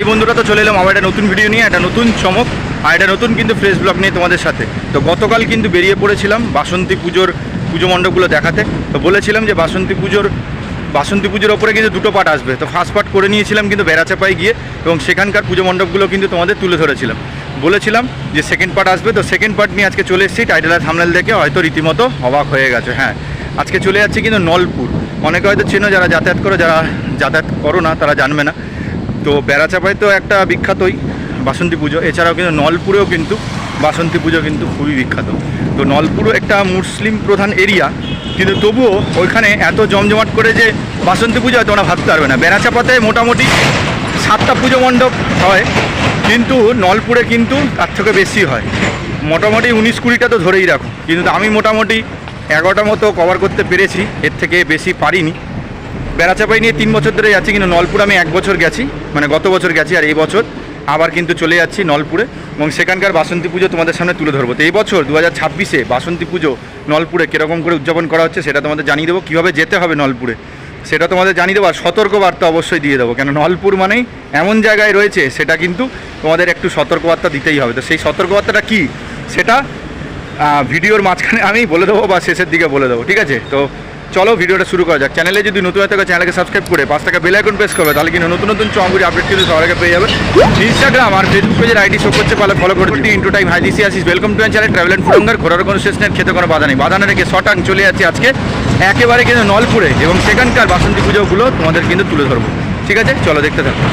বন্ধুরা, তো চলে এলাম আবার একটা নতুন ভিডিও নিয়ে, একটা নতুন চমক আর একটা নতুন কিন্তু ফ্রেশ ব্লগ নিয়ে তোমাদের সাথে। তো গতকাল কিন্তু বেরিয়ে পড়েছিলাম বাসন্তী পুজো মণ্ডপগুলো দেখাতে। তো বলেছিলাম যে বাসন্তী পুজোর ওপরে কিন্তু দুটো পার্ট আসবে। তো ফার্স্ট পার্ট করে নিয়েছিলাম কিন্তু বেড়াচাপায় গিয়ে, এবং সেখানকার পুজো মণ্ডপগুলো কিন্তু তোমাদের তুলে ধরেছিলাম। বলেছিলাম যে সেকেন্ড পার্ট আসবে, তো সেকেন্ড পার্ট নিয়ে আজকে চলে এসেছি। টাইটেল আর থাম্বনেল দেখে হয়তো রীতিমতো অবাক হয়ে গেছে। হ্যাঁ, আজকে চলে যাচ্ছি কিন্তু নলপুর। অনেকে হয়তো চেনো, যারা যাতায়াত করো, যারা যাতায়াত করো না তারা জানবে না। তো বেড়াচাপায় তো একটা বিখ্যাতই বাসন্তী পুজো, এছাড়াও কিন্তু নলপুরেও কিন্তু বাসন্তী পুজো কিন্তু খুবই বিখ্যাত। তো নলপুরও একটা মুসলিম প্রধান এরিয়া, কিন্তু তবুও ওইখানে এত জমজমাট করে যে বাসন্তী পুজো তোমরা ভাবতে পারবে না। বেড়াচাপাতে মোটামুটি 7টা পুজো মণ্ডপ হয়, কিন্তু নলপুরে কিন্তু তার থেকে বেশি হয়। মোটামুটি 19-20টা তো ধরেই রাখো, কিন্তু আমি মোটামুটি 11টা মতো কভার করতে পেরেছি, এর থেকে বেশি পারিনি। বেড়াচাপাই নিয়ে 3 বছর ধরে যাচ্ছি, কিন্তু নলপুর আমি 1 বছর গেছি, মানে গত বছর গেছি। আর এই বছর আবার কিন্তু চলে যাচ্ছি নলপুরে, এবং সেখানকার বাসন্তী পুজো তোমাদের সামনে তুলে ধরবো। তো এই বছর 2026-এ বাসন্তী পুজো নলপুরে কীরকম করে উদযাপন করা হচ্ছে সেটা তোমাদের জানিয়ে দেবো। কীভাবে যেতে হবে নলপুরে সেটা তোমাদের জানিয়ে দেবো, আর সতর্কবার্তা অবশ্যই দিয়ে দেবো, কেন নলপুর মানেই এমন জায়গায় রয়েছে, সেটা কিন্তু তোমাদের একটু সতর্কবার্তা দিতেই হবে। তো সেই সতর্কবার্তাটা কী সেটা ভিডিওর মাঝখানে আমি বলে দেবো, বা শেষের দিকে বলে দেবো, ঠিক আছে? তো চলো ভিডিওটা শুরু করা যাক। চ্যানেলে যদি নতুন হয়ে থাকে চ্যানেলকে সাবস্ক্রাইব করে 5 টাকা বেল আইকন প্রেস করবে, তাহলে কিন্তু নতুন নতুন চমগুলি আপডেট কিন্তু সবার আগে পেয়ে যাবে। ইনস্টাগ্রাম আর ফেসবুক পেজের আইডি শো করছে, ফলো করে দিই। ইন্টু টাইম হাই দিসি আসিস, welcome to channel travel and ফুডঙ্গার। ঘোরার কোনো শেষ নেই, খেতে কোনো বাধা নেই। বাধা না রেখে শটাং চলে যাচ্ছি আজকে একেবারে কিন্তু নলপুরে, এবং সেখানকার বাসন্তী পুজোগুলো তোমাদের কিন্তু তুলে ধরবো। ঠিক আছে, চলো দেখতে থাকো।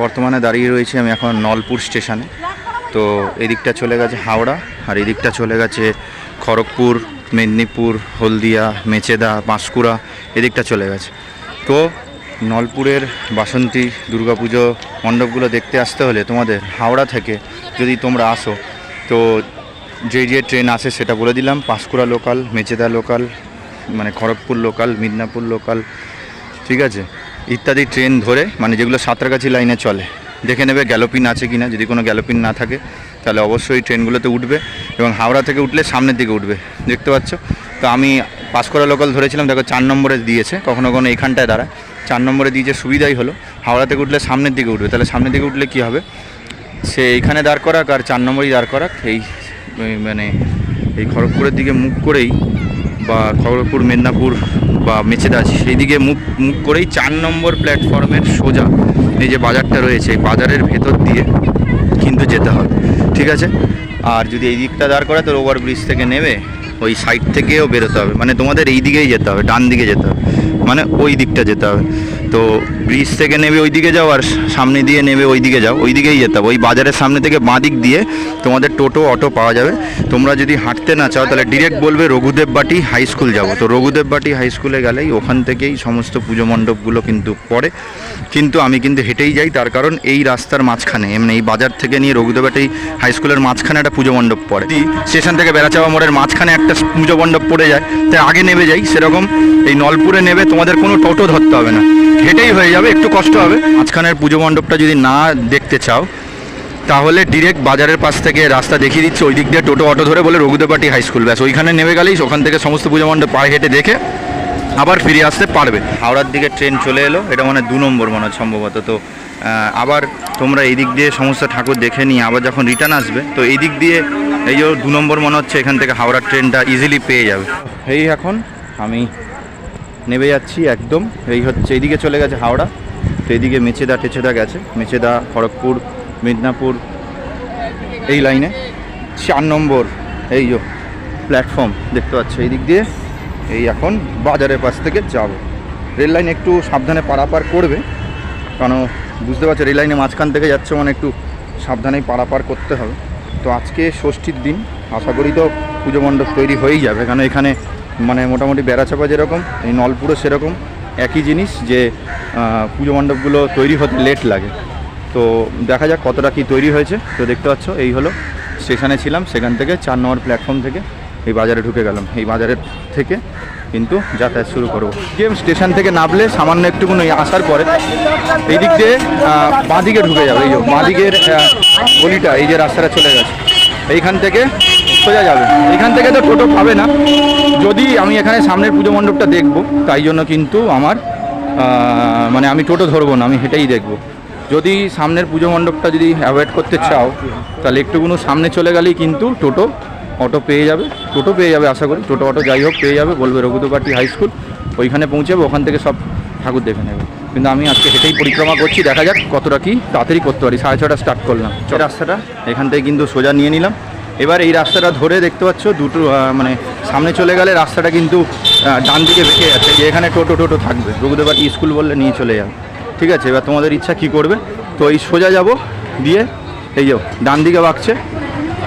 বর্তমানে দাঁড়িয়ে রয়েছি আমি এখন নলপুর স্টেশনে। তো এদিকটা চলে গেছে হাওড়া, আর এদিকটা চলে গেছে খড়গপুর, মেদিনীপুর, হলদিয়া, মেচেদা, পাঁশকুড়া, এদিকটা চলে গেছে। তো নলপুরের বাসন্তী দুর্গাপুজো মণ্ডপগুলো দেখতে আসতে হলে তোমাদের হাওড়া থেকে যদি তোমরা আসো, তো যে ট্রেন আসে সেটা বলে দিলাম। পাঁশকুড়া লোকাল, মেচেদা লোকাল, মানে খড়গপুর লোকাল, মিদনাপুর লোকাল, ঠিক আছে, ইত্যাদি ট্রেন ধরে, মানে যেগুলো সাঁতরাগাছি লাইনে চলে, দেখে নেবে গ্যালোপিন আছে কি না। যদি কোনো গ্যালোপিন না থাকে তাহলে অবশ্যই ট্রেনগুলোতে উঠবে, এবং হাওড়া থেকে উঠলে সামনের দিকে উঠবে, দেখতে পাচ্ছ। তো আমি পাঁশকুড়া লোকাল ধরেছিলাম, দেখো 4 নম্বরে দিয়েছে, কখনো কখনো এখানটায় দাঁড়ায়। 4 নম্বরে দিয়েছে, সুবিধাই হলো হাওড়া থেকে উঠলে সামনের দিকে উঠবে। তাহলে সামনের দিকে উঠলে কী হবে, সে এইখানে দাঁড় করাক আর 4 নম্বরেই দাঁড় করাক, মানে এই খড়গপুরের দিকে মুখ করেই, বা খড়গপুর, মেদিনীপুর বা মেচেদা আছে সেই দিকে মুখ করেই 4 নম্বর প্ল্যাটফর্মের সোজা এই যে বাজারটা রয়েছে, এই বাজারের ভেতর দিয়ে কিন্তু যেতে হবে, ঠিক আছে। আর যদি এই দিকটা দাঁড় করা, তো ওভারব্রিজ থেকে নেমে ওই সাইড থেকেও বেরোতে হবে, মানে তোমাদের এই দিকেই যেতে হবে, ডান দিকে যেতে হবে, মানে ওই দিকটা যেতে হবে। তো ব্রিজ থেকে নেবে ওই দিকে যাও, আর সামনে দিয়ে নেবে ওই দিকে যাও, ওই দিকেই যেতে হবে। ওই বাজারের সামনে থেকে বাঁ দিক দিয়ে তোমাদের টোটো, অটো পাওয়া যাবে। তোমরা যদি হাঁটতে না চাও তাহলে ডিরেক্ট বলবে রঘুদেববাটি হাই স্কুল যাবো। তো রঘুদেববাটি হাই স্কুলে গেলেই ওখান থেকেই সমস্ত পুজো মণ্ডপগুলো কিন্তু পড়ে। কিন্তু আমি কিন্তু হেঁটেই যাই, তার কারণ এই রাস্তার মাঝখানে, মানে এই বাজার থেকে নিয়ে রঘুদেববাটি হাই স্কুলের মাঝখানে একটা পুজো মণ্ডপ পড়ে। স্টেশন থেকে বেড়াচাপা মোড়ের মাঝখানে একটা পুজো মণ্ডপ পড়ে যায়, তাই আগে নেমে যাই। সেরকম এই নলপুরে নেবে তোমাদের কোনো টোটো ধরতে হবে না, হেঁটেই হয়ে যাবে, একটু কষ্ট হবে। মাঝখানের পুজো মণ্ডপটা যদি না দেখতে চাও তাহলে ডিরেক্ট বাজারের পাশ থেকে রাস্তা দেখিয়ে দিচ্ছে, ওই দিক দিয়ে টোটো, অটো ধরে বলে রঘুদেববাটি হাই স্কুল, ব্যাস ওইখানে নেমে গেলেই ওখান থেকে সমস্ত পুজো মণ্ডপ পায়ে হেঁটে দেখে আবার ফিরে আসতে পারবে। হাওড়ার দিকে ট্রেন চলে এলো, এটা মানে 2 নম্বর মনে হয় সম্ভবত। তো আবার তোমরা এই দিক দিয়ে সমস্ত ঠাকুর দেখে নিয়ে আবার যখন রিটার্ন আসবে, তো এই দিক দিয়ে এই যে 2 নম্বর মনে হচ্ছে, এখান থেকে হাওড়ার ট্রেনটা ইজিলি পেয়ে যাবে। এই এখন আমি নেমে যাচ্ছি একদম, এই হচ্ছে এইদিকে চলে গেছে হাওড়া। তো এইদিকে মেচেদা গেছে, মেচেদা, খড়গপুর, মিদনাপুর, এই লাইনে 4 নম্বর এই যে প্ল্যাটফর্ম দেখতে পাচ্ছ, এই দিক দিয়ে এই এখন বাজারের পাশ থেকে যাব। রেল লাইন একটু সাবধানে পারাপার করবে, কারণ বুঝতে পারছো রেল লাইনে মাঝখান থেকে যাচ্ছে, মানে একটু সাবধানেই পারাপার করতে হবে। তো আজকে ষষ্ঠীর দিন, আশা করি তো পুজো মণ্ডপ তৈরি হয়েই যাবে, কারণ এখানে মানে মোটামুটি বেড়াচাপা যেরকম, এই নলপুরও সেরকম একই জিনিস, যে পুজো মণ্ডপগুলো তৈরি হতে লেট লাগে। তো দেখা যাক কতটা কি তৈরি হয়েছে। তো দেখতে পাচ্ছ এই হলো স্টেশনে ছিলাম, সেখান থেকে 4 নম্বর প্ল্যাটফর্ম থেকে এই বাজারে ঢুকে গেলাম, এই বাজারের থেকে কিন্তু যাতায়াত শুরু করবো। গেম স্টেশন থেকে নামলে সামান্য একটুকুনি আসার পরে এই দিক দিয়ে বাঁদিকে ঢুকে যাবে। এই যে বাঁদিকের গলিটা, এই যে রাস্তাটা চলে গেছে, এইখান থেকে সোজা যাবে। এইখান থেকে তো টোটো পাবে না, যদি আমি এখানে সামনের পুজো মণ্ডপটা দেখবো, তাই জন্য কিন্তু আমার মানে আমি টোটো ধরবো না, আমি হেঁটেই দেখবো। যদি সামনের পুজো মণ্ডপটা যদি অ্যাভয়েড করতে চাও, তাহলে একটুকুনো সামনে চলে গেলেই কিন্তু টোটো অটো পেয়ে যাবে, আশা করি টোটো অটো যাই হোক পেয়ে যাবে। বলবে রঘুদেববাটি হাই স্কুল, ওইখানে পৌঁছাবে, ওখান থেকে সব ঠাকুর দেখে নেবে। কিন্তু আমি আজকে হেঁটেই পরিক্রমা করছি, দেখা যাক কতটা কি তাড়াতাড়ি করতে পারি। 6:30 স্টার্ট করলাম রাস্তাটা, এখান থেকে কিন্তু সোজা নিয়ে নিলাম। এবার এই রাস্তাটা ধরে দেখতে পাচ্ছ দুটো মানে সামনে চলে গেলে রাস্তাটা কিন্তু ডান দিকে বেঁকে যাচ্ছে, যে এখানে টোটো থাকবে, রঘুদেববাটি স্কুল বললে নিয়ে চলে যাবে। ঠিক আছে, এবার তোমাদের ইচ্ছা কি করবে। তো এই সোজা যাব, দিয়ে এই যে ডান দিকে বাঁকছে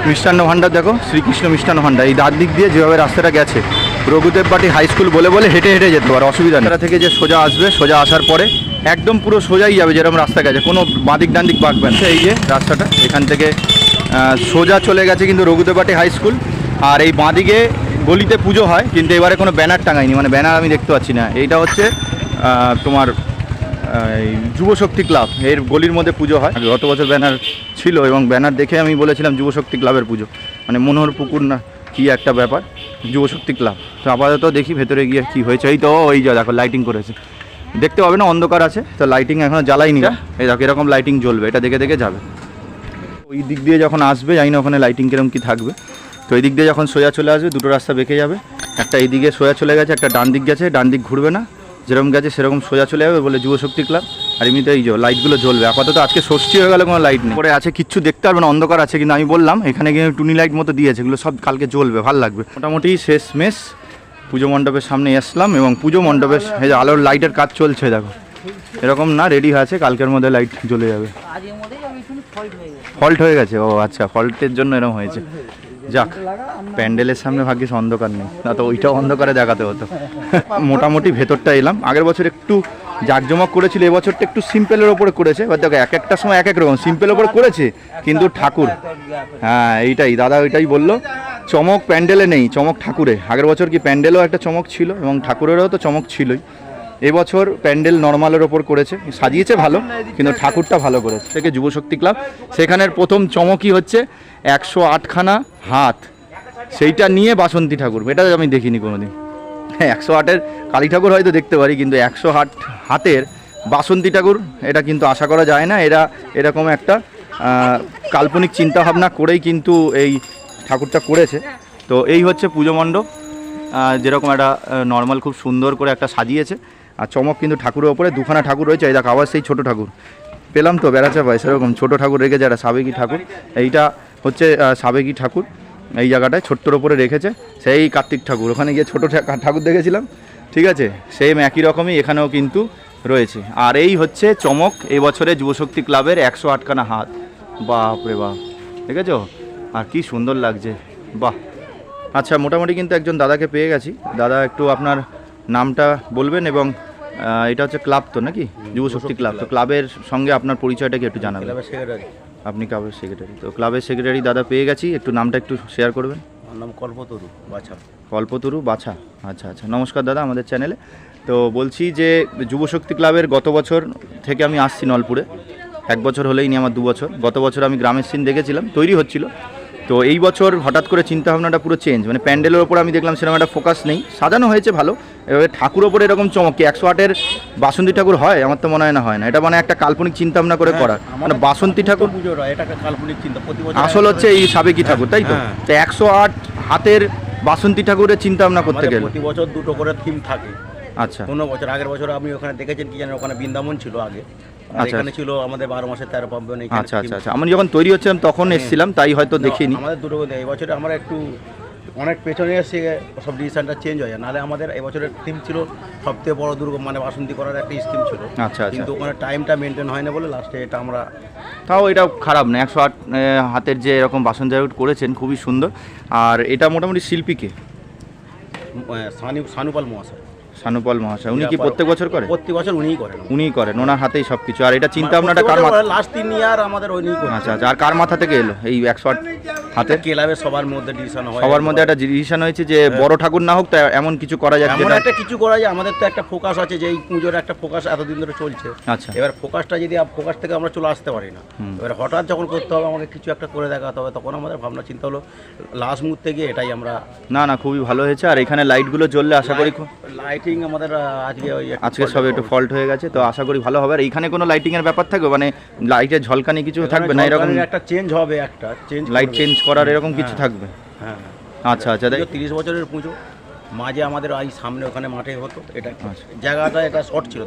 মিষ্টান্ন ভাণ্ডার, দেখো শ্রীকৃষ্ণ মিষ্টান্ন ভাণ্ডার। এই ডান দিক দিয়ে যেভাবে রাস্তাটা গেছে রঘুদেববাটি হাই স্কুল বলে হেঁটে যেতে পারে, অসুবিধা নেই। থেকে যে সোজা আসবে, সোজা আসার পরে একদম পুরো সোজাই যাবে যেরকম রাস্তা গেছে, কোনো বাঁদিক ডান দিক বাঁকবে না। এই যে রাস্তাটা এখান থেকে সোজা চলে গেছে কিন্তু রঘুদেববাটি হাই স্কুল। আর এই বাঁদিকে গলিতে পুজো হয়, কিন্তু এবারে কোনো ব্যানার টাঙায়নি, মানে ব্যানার আমি দেখতে পাচ্ছি না। এইটা হচ্ছে তোমার এই যুবশক্তি ক্লাব, এর গলির মধ্যে পুজো হয়। গত বছর ব্যানার ছিল এবং ব্যানার দেখে আমি বলেছিলাম যুবশক্তি ক্লাবের পুজো, মানে মনোহর পুকুর না কি একটা ব্যাপার, যুবশক্তি ক্লাব। তো আপাতত দেখি ভেতরে গিয়ে কি হয়েছে। এই তো ওই যা দেখো লাইটিং করেছে, দেখতে পাবে না, অন্ধকার আছে তো লাইটিং এখনও জ্বালাইনি। এই দেখো এরকম লাইটিং জ্বলবে, এটা দেখে যাবে। ওই দিক দিয়ে যখন আসবে, জানি না ওখানে লাইটিং কিরকম কী থাকবে। তো এই দিক দিয়ে যখন সোজা চলে আসবে, দুটো রাস্তা বেঁকে যাবে, একটা এইদিকে সোজা চলে গেছে, একটা ডান দিক গেছে, ডান দিক ঘুরবে না, যেরকম গেছে সেরকম সোজা চলে যাবে, বলে যুবশক্তি ক্লাব। আর এমনিতে এই যে লাইটগুলো জ্বলবে। আপাতত আজকে ষষ্ঠী হয়ে গেলে কোনো লাইট নেই, পরে আছে কিচ্ছু দেখতে পারবে না, অন্ধকার আছে। কিন্তু আমি বললাম এখানে গিয়ে টুনি লাইট মতো দিয়েছে, এগুলো সব কালকে জ্বলবে, ভালো লাগবে। মোটামুটি শেষ মেশ পুজো মণ্ডপের সামনে আসলাম, এবং পুজো মণ্ডপের এই যে আলোর লাইটের কাজ চলছে, দেখো এরকম না রেডি হয়ে আছে, কালকের মধ্যে লাইট জ্বলে যাবে। ফল্ট হয়ে গেছে, ও আচ্ছা, ফল্টের জন্য এরকম হয়েছে। যাক, প্যান্ডেলের সামনে ভাগ্যিস অন্ধকার নেই, না তো ওইটাও অন্ধকারে দেখাতে হতো। মোটামুটি ভেতরটা এলাম। আগের বছর একটু জাঁকজমক করেছিল, এবছরটা একটু সিম্পলের ওপরে করেছে। এবার দেখো এক একটা সময় এক এক রকম সিম্পলের ওপরে করেছে, কিন্তু ঠাকুর, হ্যাঁ এইটাই দাদা ওইটাই বললো, চমক প্যান্ডেলে নেই, চমক ঠাকুরে। আগের বছর কি প্যান্ডেলও একটা চমক ছিল এবং ঠাকুরেরও তো চমক ছিলই। এবছর প্যান্ডেল নর্মালের ওপর করেছে, সাজিয়েছে ভালো, কিন্তু ঠাকুরটা ভালো করেছে। থেকে যুবশক্তি ক্লাব, সেখানের প্রথম চমকই হচ্ছে 108খানা হাত, সেইটা নিয়ে বাসন্তী ঠাকুর। এটা আমি দেখিনি কোনোদিন। হ্যাঁ, 108-এর কালী ঠাকুর হয়তো দেখতে পারি, কিন্তু 108 হাতের বাসন্তী ঠাকুর এটা কিন্তু আশা করা যায় না। এরা এরকম একটা কাল্পনিক চিন্তাভাবনা করেই কিন্তু এই ঠাকুরটা করেছে। তো এই হচ্ছে পুজো মণ্ডপ, যেরকম একটা নর্মাল খুব সুন্দর করে একটা সাজিয়েছে। আর চমক কিন্তু ঠাকুরের ওপরে 2খানা ঠাকুর রয়েছে। এই দেখো আবার সেই ছোটো ঠাকুর পেলাম তো, বেড়াচাপায় সেরকম ছোটো ঠাকুর রেখেছে, একটা সাবেকি ঠাকুর। এইটা হচ্ছে সাবেকি ঠাকুর, এই জায়গাটায় ছোট্টর ওপরে রেখেছে। সেই কার্তিক ঠাকুর, ওখানে গিয়ে ছোটো ঠাকুর দেখেছিলাম, ঠিক আছে, সেম একই রকমই এখানেও কিন্তু রয়েছে। আর এই হচ্ছে চমক এই বছরে যুবশক্তি ক্লাবের 108খানা হাত। বাপ রে বাপ, দেখেছো? আর কি সুন্দর লাগছে, বাহ। আচ্ছা, মোটামুটি কিন্তু একজন দাদাকে পেয়ে গেছি। দাদা একটু আপনার নামটা বলবেন, এবং এটা হচ্ছে ক্লাব তো নাকি, যুবশক্তি ক্লাব, তো ক্লাবের সঙ্গে আপনার পরিচয়টা কি একটু জানাবেন? আপনি ক্লাবের সেক্রেটারি, তো ক্লাবের সেক্রেটারি দাদা পেয়ে গেছি, একটু নামটা একটু শেয়ার করবেন। আমার নাম কল্পতরু বাছা। কল্পতরু বাছা, আচ্ছা আচ্ছা, নমস্কার দাদা আমাদের চ্যানেলে। তো বলছি যে যুবশক্তি ক্লাবের গত বছর থেকে আমি আসছি নলপুরে, 1 বছর হলেই নি আমার, 2 বছর। গত বছর আমি গ্রামের সিন দেখেছিলাম, তৈরি হচ্ছিল। তো এই বছর হঠাৎ করে চিন্তাভাবনাটা পুরো চেঞ্জ, মানে প্যান্ডেলের ওপর আমি দেখলাম সেরকম একটা ফোকাস নেই, সাজানো হয়েছে ভালো। এভাবে ঠাকুর ওপরে এরকম চমক, 108-এর বাসন্তী ঠাকুর হয়? আমার তো মনে হয় না, হয় না। এটা মানে একটা কাল্পনিক চিন্তাভাবনা করে করা, মানে বাসন্তী ঠাকুর আসল হচ্ছে এই সাবেকি ঠাকুর, তাই তো? 108 হাতের বাসন্তী ঠাকুরের চিন্তাভাবনা করতে গেলে প্রতি বছর 2টো করে থিম থাকে। আচ্ছা, কোনো বছর, আগের বছর আপনি ওখানে দেখেছেন কি জানেন, ওখানে বৃন্দাবন ছিল আগে, এখানে ছিল আমাদের 12 মাসে 13 পার্বণ। আচ্ছা আচ্ছা আচ্ছা, আমি যখন তৈরি হচ্ছিলাম তখন এসেছিলাম, তাই হয়তো দেখিনি। আমাদের 2টো, এই বছরে আমরা একটু অনেক পেছনে এসে সব ডিজাইনটা চেঞ্জ হয়ে যায়। নাহলে আমাদের এই বছরের থিম ছিল সবথেকে বড় দুর্গ, মানে বাসন্তী করার একটা স্কিম ছিল। আচ্ছা, কিন্তু ওখানে টাইমটা মেনটেন হয় না বলে লাস্টে এটা আমরা, তাও এটা খারাপ না। 108 হাতের যে এরকম বাসন্তী ঠাকুর করেছেন, খুবই সুন্দর। আর এটা মোটামুটি শিল্পীকে সানুপাল মহাশয়। সানুপল মহাশয়, উনি কি প্রত্যেক বছর করে? প্রত্যেক বছর উনিই করেন, ওনার হাতেই সব কিছু। আর এটা চিন্তা ভাবনাটা কার মাথা? লাস্ট 3 ইয়ার আমাদের উনিই করেন। আচ্ছা আচ্ছা। আর কার মাথা থেকে এলো এই 108 হাতে? ক্লাবের সবার মধ্যে ডিসিশন হয়, সবার মধ্যে একটা ডিসিশন হয়েছে যে বড় ঠাকুর না হোক তা এমন কিছু করা যায়, এমন একটা কিছু করা যায়। আমাদের তো একটা ফোকাস আছে যে এই পুজোর একটা ফোকাস এতদিন ধরে চলছে। আচ্ছা। এবার ফোকাসটা যদি ফোকাস থেকে আমরা চলে আসতে পারি না, এবার হঠাৎ যখন করতে হবে আমাকে কিছু একটা করে দেখাতে হবে, তখন আমাদের ভাবনা চিন্তা হলো লাস্ট মুহূর্তে গিয়ে এটাই আমরা। না না, খুবই ভালো হয়েছে। আর এখানে লাইটগুলো জ্বললে আশা করি লাইটিং আমাদের আজকে সব একটু ফল্ট হয়ে গেছে, তো আশা করি ভালো হবে। আর এইখানে কোনো লাইটিং এর ব্যাপার থাকবে, মানে লাইটের ঝলকানি কিছু থাকবে না? এরকম একটা চেঞ্জ হবে, একটা চেঞ্জ, লাইট চেঞ্জ করার এরকম কিছু থাকবে? হ্যাঁ। আচ্ছা আচ্ছা। 30 বছরের পুজো, মাঝে আমাদের এই সামনে ওখানে মাঠে হতো, এটা জায়গাটা এটা শর্ট ছিল,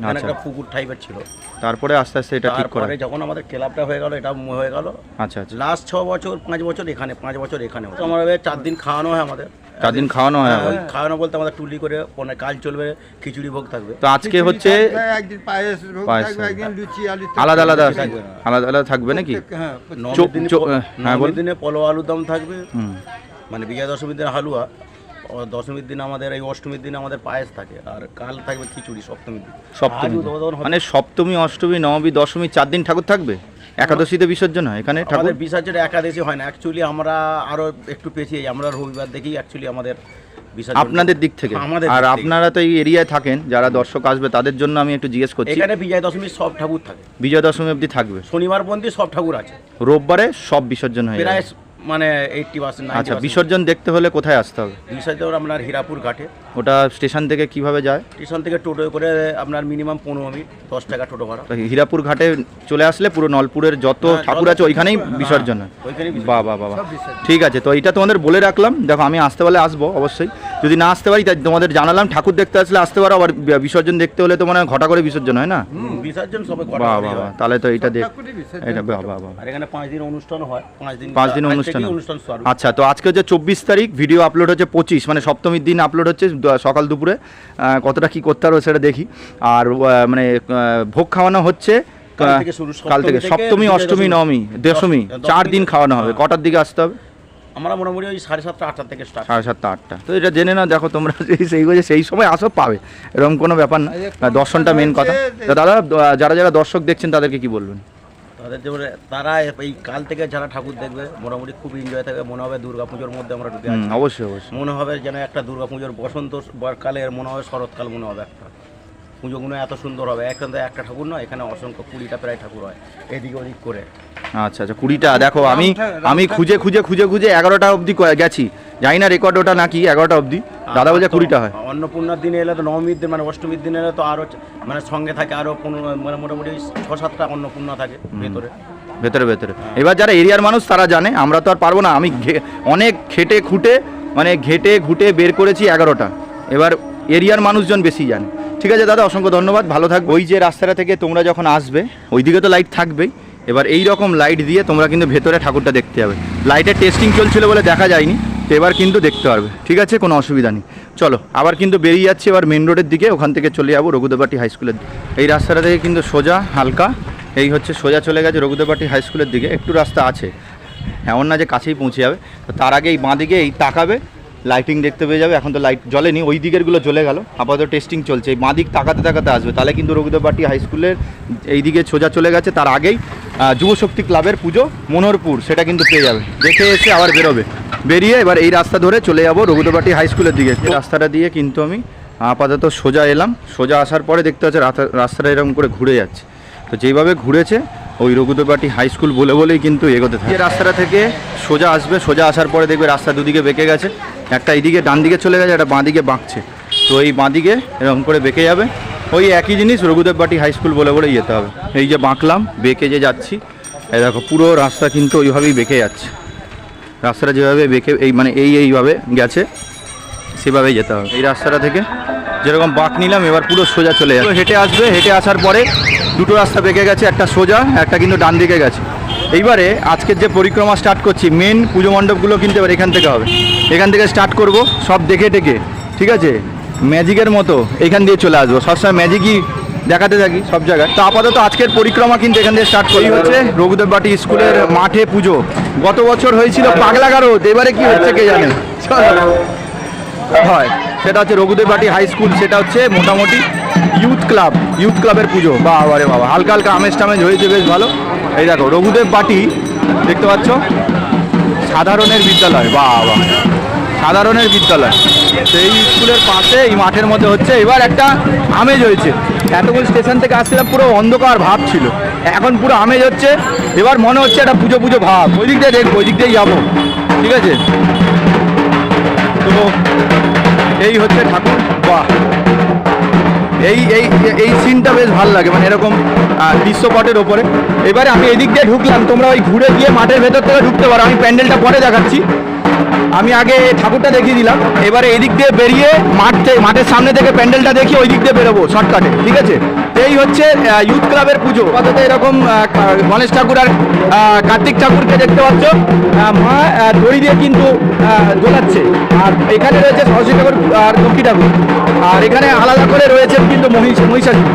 তখন একটা পুকুর টাইপের ছিল। তারপরে আস্তে আস্তে এটা ঠিক করা, যখন আমাদের ক্লাবটা হয়ে গেল, এটা হয়ে গেল। আচ্ছা আচ্ছা। লাস্ট 6 বছর 5 বছর এখানে, 5 বছর এখানে। আমাদের 4 দিন খাওয়ানো হয়, আমাদের 4 দিন খাওয়ানো হয়। খাওয়ানো বলতে আমাদের টুলি করে কাল চলবে, খিচুড়ি ভোগ থাকবে। তো আজকে হচ্ছে একদিন পায়েস ভোগ থাকবে, একদিন লুচি আলু আলাদা আলাদা আলাদা থাকবে নাকি? হ্যাঁ, 9 দিনে পলো আলুর দম থাকবে, মানে বিজয়া দশমীর দিন হালুয়া, দশমীর দিন আমাদের এই অষ্টমীর দিন আমাদের পায়েস থাকে, আর কাল থাকবে খিচুড়ি সপ্তমীর দিন। সপ্তমী মানে সপ্তমী, অষ্টমী, নবমী, দশমী 4 দিন ঠাকুর থাকবে। একাদশীতে বিসর্জন হয় এখানে ঠাকুর? আমাদের বিসর্জন একাদশী হয় না অ্যাকচুয়ালি, আমরা আরো একটু পেছিয়ে যাই, আমরা রবিবার দেখি অ্যাকচুয়ালি আমাদের বিসর্জন আপনাদের দিক থেকে। আর আপনারা তো এই এরিয়ায় থাকেন, যারা দর্শক আসবে তাদের জন্য আমি একটু জিজ্ঞেস করছি। এখানে বিজয়া দশমীর সব ঠাকুর থাকে, বিজয়া দশমী অবধি থাকবে, শনিবার পর্যন্ত সব ঠাকুর আছে, রোববারে সব বিসর্জন হয়ে প্রায় যায় মানে 80%। আচ্ছা, বিসর্জন দেখতে হলে কোথায় আসতে হবে? বিসর্জন আপনার হীরাপুর ঘাটে। ওটা স্টেশন থেকে কিভাবে যায়? স্টেশন থেকে টোটো করে আপনার মিনিমাম 15 মিনিট, 10 টাকা টোটো ভাড়া। হীরাপুর ঘাটে চলে আসলে পুরো নলপুরের যত ঠাকুর আছে ওইখানেই বিসর্জন হয়। বাহ বাহ বাহ, ঠিক আছে। তো এটা তোমাদের বলে রাখলাম, দেখো আমি আসতে পারলে আসবো অবশ্যই, যদি না আসতে পারি তাই তোমাদের জানালাম। ঠাকুর দেখতে আসলে আসতে পারো, আবার বিসর্জন দেখতে হলে তো মানে ঘটা করে বিসর্জন হয় না? বিসর্জন সবে বাহ বাহ বাহ, তাহলে তো এটা দেখ, এটা বাহ বাহ বাহ। আর এখানে 5 দিন অনুষ্ঠান হয়, 5 দিন অনুষ্ঠান। শুরু। আচ্ছা, তো আজকে হচ্ছে 24 তারিখ, ভিডিও আপলোড হচ্ছে 25, মানে সপ্তমীর দিন আপলোড হচ্ছে সকাল দুপুরে। কতটা কি করতে পারবো সেটা দেখি। আর মানে ভোগ খাওয়ানো হচ্ছে কাল থেকে, সপ্তমী, অষ্টমী, নবমী, দশমী 4 দিন খাওয়ানো হবে। কটার দিকে আসতে হবে? আমরা মোটামুটি ওই 7:30 8টা থেকে স্টার্ট। 7:30 8টা। তো এটা জেনে নাও, দেখো তোমরা সেই সময় আসো পাবে, এরকম কোনো ব্যাপার না। দর্শনটা মেন কথা। তো দাদা, যারা যারা দর্শক দেখছেন তাদেরকে কি বলবেন? তাদের যে তারা এই কাল থেকে যারা ঠাকুর দেখবে মোটামুটি খুব এনজয় থাকবে, মনে হবে দুর্গাপুজোর মধ্যে আমরা ঢুকে আছি। অবশ্যই অবশ্যই মনে হবে যেন একটা দুর্গাপুজোর বসন্ত কালের, মনে হবে শরৎকাল, মনে হবে একটা পুজোগুলো এত সুন্দর হবে। এখানে একটা ঠাকুর নয়, এখানে অসংখ্য 20টা প্রায় ঠাকুর হয় এদিকে ওদিক করে। আচ্ছা আচ্ছা, 20টা। দেখো আমি খুঁজে 11টা অবধি গেছি, জানি না রেকর্ড ওটা নাকি 11টা অবধি। দাদা বলছে 20টা হয়। অন্নপূর্ণার দিনে এলে তো, নবমীর দিন মানে অষ্টমীর দিনে এলে তো আরো মানে সঙ্গে থাকে আরো মানে মোটামুটি 6-7টা অন্নপূর্ণা থাকে ভেতরে ভেতরে। এবার যারা এরিয়ার মানুষ তারা জানে, আমরা তো আর পারবো না। আমি অনেক খেটে খুঁটে মানে ঘেটে ঘুটে বের করেছি 11টা, এবার এরিয়ার মানুষজন বেশি জানে। ঠিক আছে দাদা, অসংখ্য ধন্যবাদ, ভালো থাকবে। ওই যে রাস্তাটা থেকে তোমরা যখন আসবে ওইদিকে তো লাইট থাকবেই, এবার এই রকম লাইট দিয়ে তোমরা কিন্তু ভেতরে ঠাকুরটা দেখতে যাবে। লাইটের টেস্টিং চলছিল বলে দেখা যায়নি, তো এবার কিন্তু দেখতে পারবে। ঠিক আছে, কোনো অসুবিধা নেই। চলো আবার কিন্তু বেরিয়ে যাচ্ছি এবার মেন রোডের দিকে, ওখান থেকে চলে যাবো রঘুদেববাটি হাই স্কুলের দিকে। এই রাস্তাটা থেকে কিন্তু সোজা হালকা এই হচ্ছে সোজা চলে গেছে রঘুদেববাটি হাই স্কুলের দিকে। একটু রাস্তা আছে, এমন না যে কাছেই পৌঁছে যাবে। তো তার আগে এই বাঁ দিকে এই তাকাবে, লাইটিং দেখতে পেয়ে যাবে। এখন তো লাইট জ্বলেনি, ওই দিকেরগুলো জ্বলে গেল, আপাতত টেস্টিং চলছে। এই বাঁ দিক তাকাতে তাকাতে আসবে, তাহলে কিন্তু রঘুদেববাটি হাই স্কুলের এই দিকে সোজা চলে গেছে। তার আগেই যুবশক্তি ক্লাবের পুজো মনোহরপুর, সেটা কিন্তু পেয়ে যাবে। দেখে এসে আবার বেরোবে, বেরিয়ে এবার এই রাস্তা ধরে চলে যাবো রঘুদেববাটি হাই স্কুলের দিকে। রাস্তাটা দিয়ে কিন্তু আমি আপাতত সোজা এলাম। সোজা আসার পরে দেখতে পাচ্ছি রাস্তাটা এরকম করে ঘুরে যাচ্ছে। তো যেইভাবে ঘুরেছে ওই রঘুদেববাটি হাই স্কুল বলেই কিন্তু এগোতে থাকে। রাস্তাটা থেকে সোজা আসবে, সোজা আসার পরে দেখবে রাস্তা দুদিকে বেঁকে গেছে, একটা এইদিকে ডান দিকে চলে গেছে, একটা বাঁ দিকে বাঁকছে। তো এই বাঁ দিকে এরকম করে বেঁকে যাবে, ওই একই জিনিস রঘুদেববাটি হাই স্কুল বলেই যেতে হবে। এই যে বাঁকলাম, বেঁকে যে যাচ্ছি, এই দেখো পুরো রাস্তা কিন্তু ওইভাবেই বেঁকে যাচ্ছে। রাস্তাটা যেভাবে বেঁকে মানে এইভাবে গেছে সেভাবেই যেতে হবে। এই রাস্তাটা থেকে যেরকম বাঁক নিলাম এবার পুরো সোজা চলে যাবে। হেঁটে আসবে, হেঁটে আসার পরে দুটো রাস্তা বেঁকে গেছে, একটা সোজা, একটা কিন্তু ডান দিকে গেছে। এইবারে আজকের যে পরিক্রমা স্টার্ট করছি, মেন পুজো মণ্ডপগুলো কিন্তু এবার এখান থেকে হবে। এখান থেকে স্টার্ট করব সব দেখে টেকে, ঠিক আছে? ম্যাজিকের মতো এখান দিয়ে চলে আসবো, সবসময় ম্যাজিকই দেখাতে থাকি সব জায়গায়। তো আপাতত আজকের পরিক্রমা কিন্তু এখান থেকে স্টার্ট করি। হচ্ছে রঘুদেববাটি স্কুলের মাঠে পুজো। গত বছর হয়েছিল পাগলা গারদ, এবারে কি হচ্ছে কে জানে। হয় সেটা হচ্ছে রঘুদেব বাটি হাই স্কুল, সেটা হচ্ছে মোটামুটি ইউথ ক্লাবের পুজো। বাবা রে বাবা, হালকা হালকা আমেজ টামেজ হয়েছে, বেশ ভালো। এই দেখো রঘুদেব বাটি দেখতে পাচ্ছ, সাধারণের বিদ্যালয়, বাবা সাধারণের বিদ্যালয়, সেই স্কুলের পাশে এই মাঠের মধ্যে হচ্ছে। এবার একটা আমেজ হয়েছে, এতক্ষণ স্টেশন থেকে আসছিলাম পুরো অন্ধকার ভাব ছিল, এখন পুরো আমেজ হচ্ছে। এবার মনে হচ্ছে একটা পুজো পুজো ভাব, ওই দিক দিয়ে দেখবো, ওই দিক দিয়েই যাবো, ঠিক আছে। তো এই হচ্ছে ঠাকুর, বাহ এই এই এই সিনটা বেশ ভালো লাগে, মানে এরকম দৃশ্যপটের ওপরে। এবারে আমি এদিক দিয়ে ঢুকলাম, তোমরা ওই ঘুরে গিয়ে মাঠের ভেতর থেকে ঢুকতে পারো, আমি প্যান্ডেলটা পরে দেখাচ্ছি। আমি আগে ঠাকুরটা দেখিয়ে দিলাম, এবারে এদিক দিয়ে বেরিয়ে মাঠের সামনে থেকে প্যান্ডেলটা দেখিয়ে ওই দিক দিয়ে বেরোবো শর্টকাটে, ঠিক আছে। এই হচ্ছে ইউথ ক্লাবের পুজো। আপাতত এরকম গণেশ ঠাকুর আর কার্তিক ঠাকুরকে দেখতে পাচ্ছ, মা দড়ি দিয়ে কিন্তু দোলাচ্ছে। আর এখানে রয়েছে সরস্বতী ঠাকুর আর লক্ষ্মী ঠাকুর, আর এখানে আলাদা করে রয়েছে কিন্তু মহিষাসুর।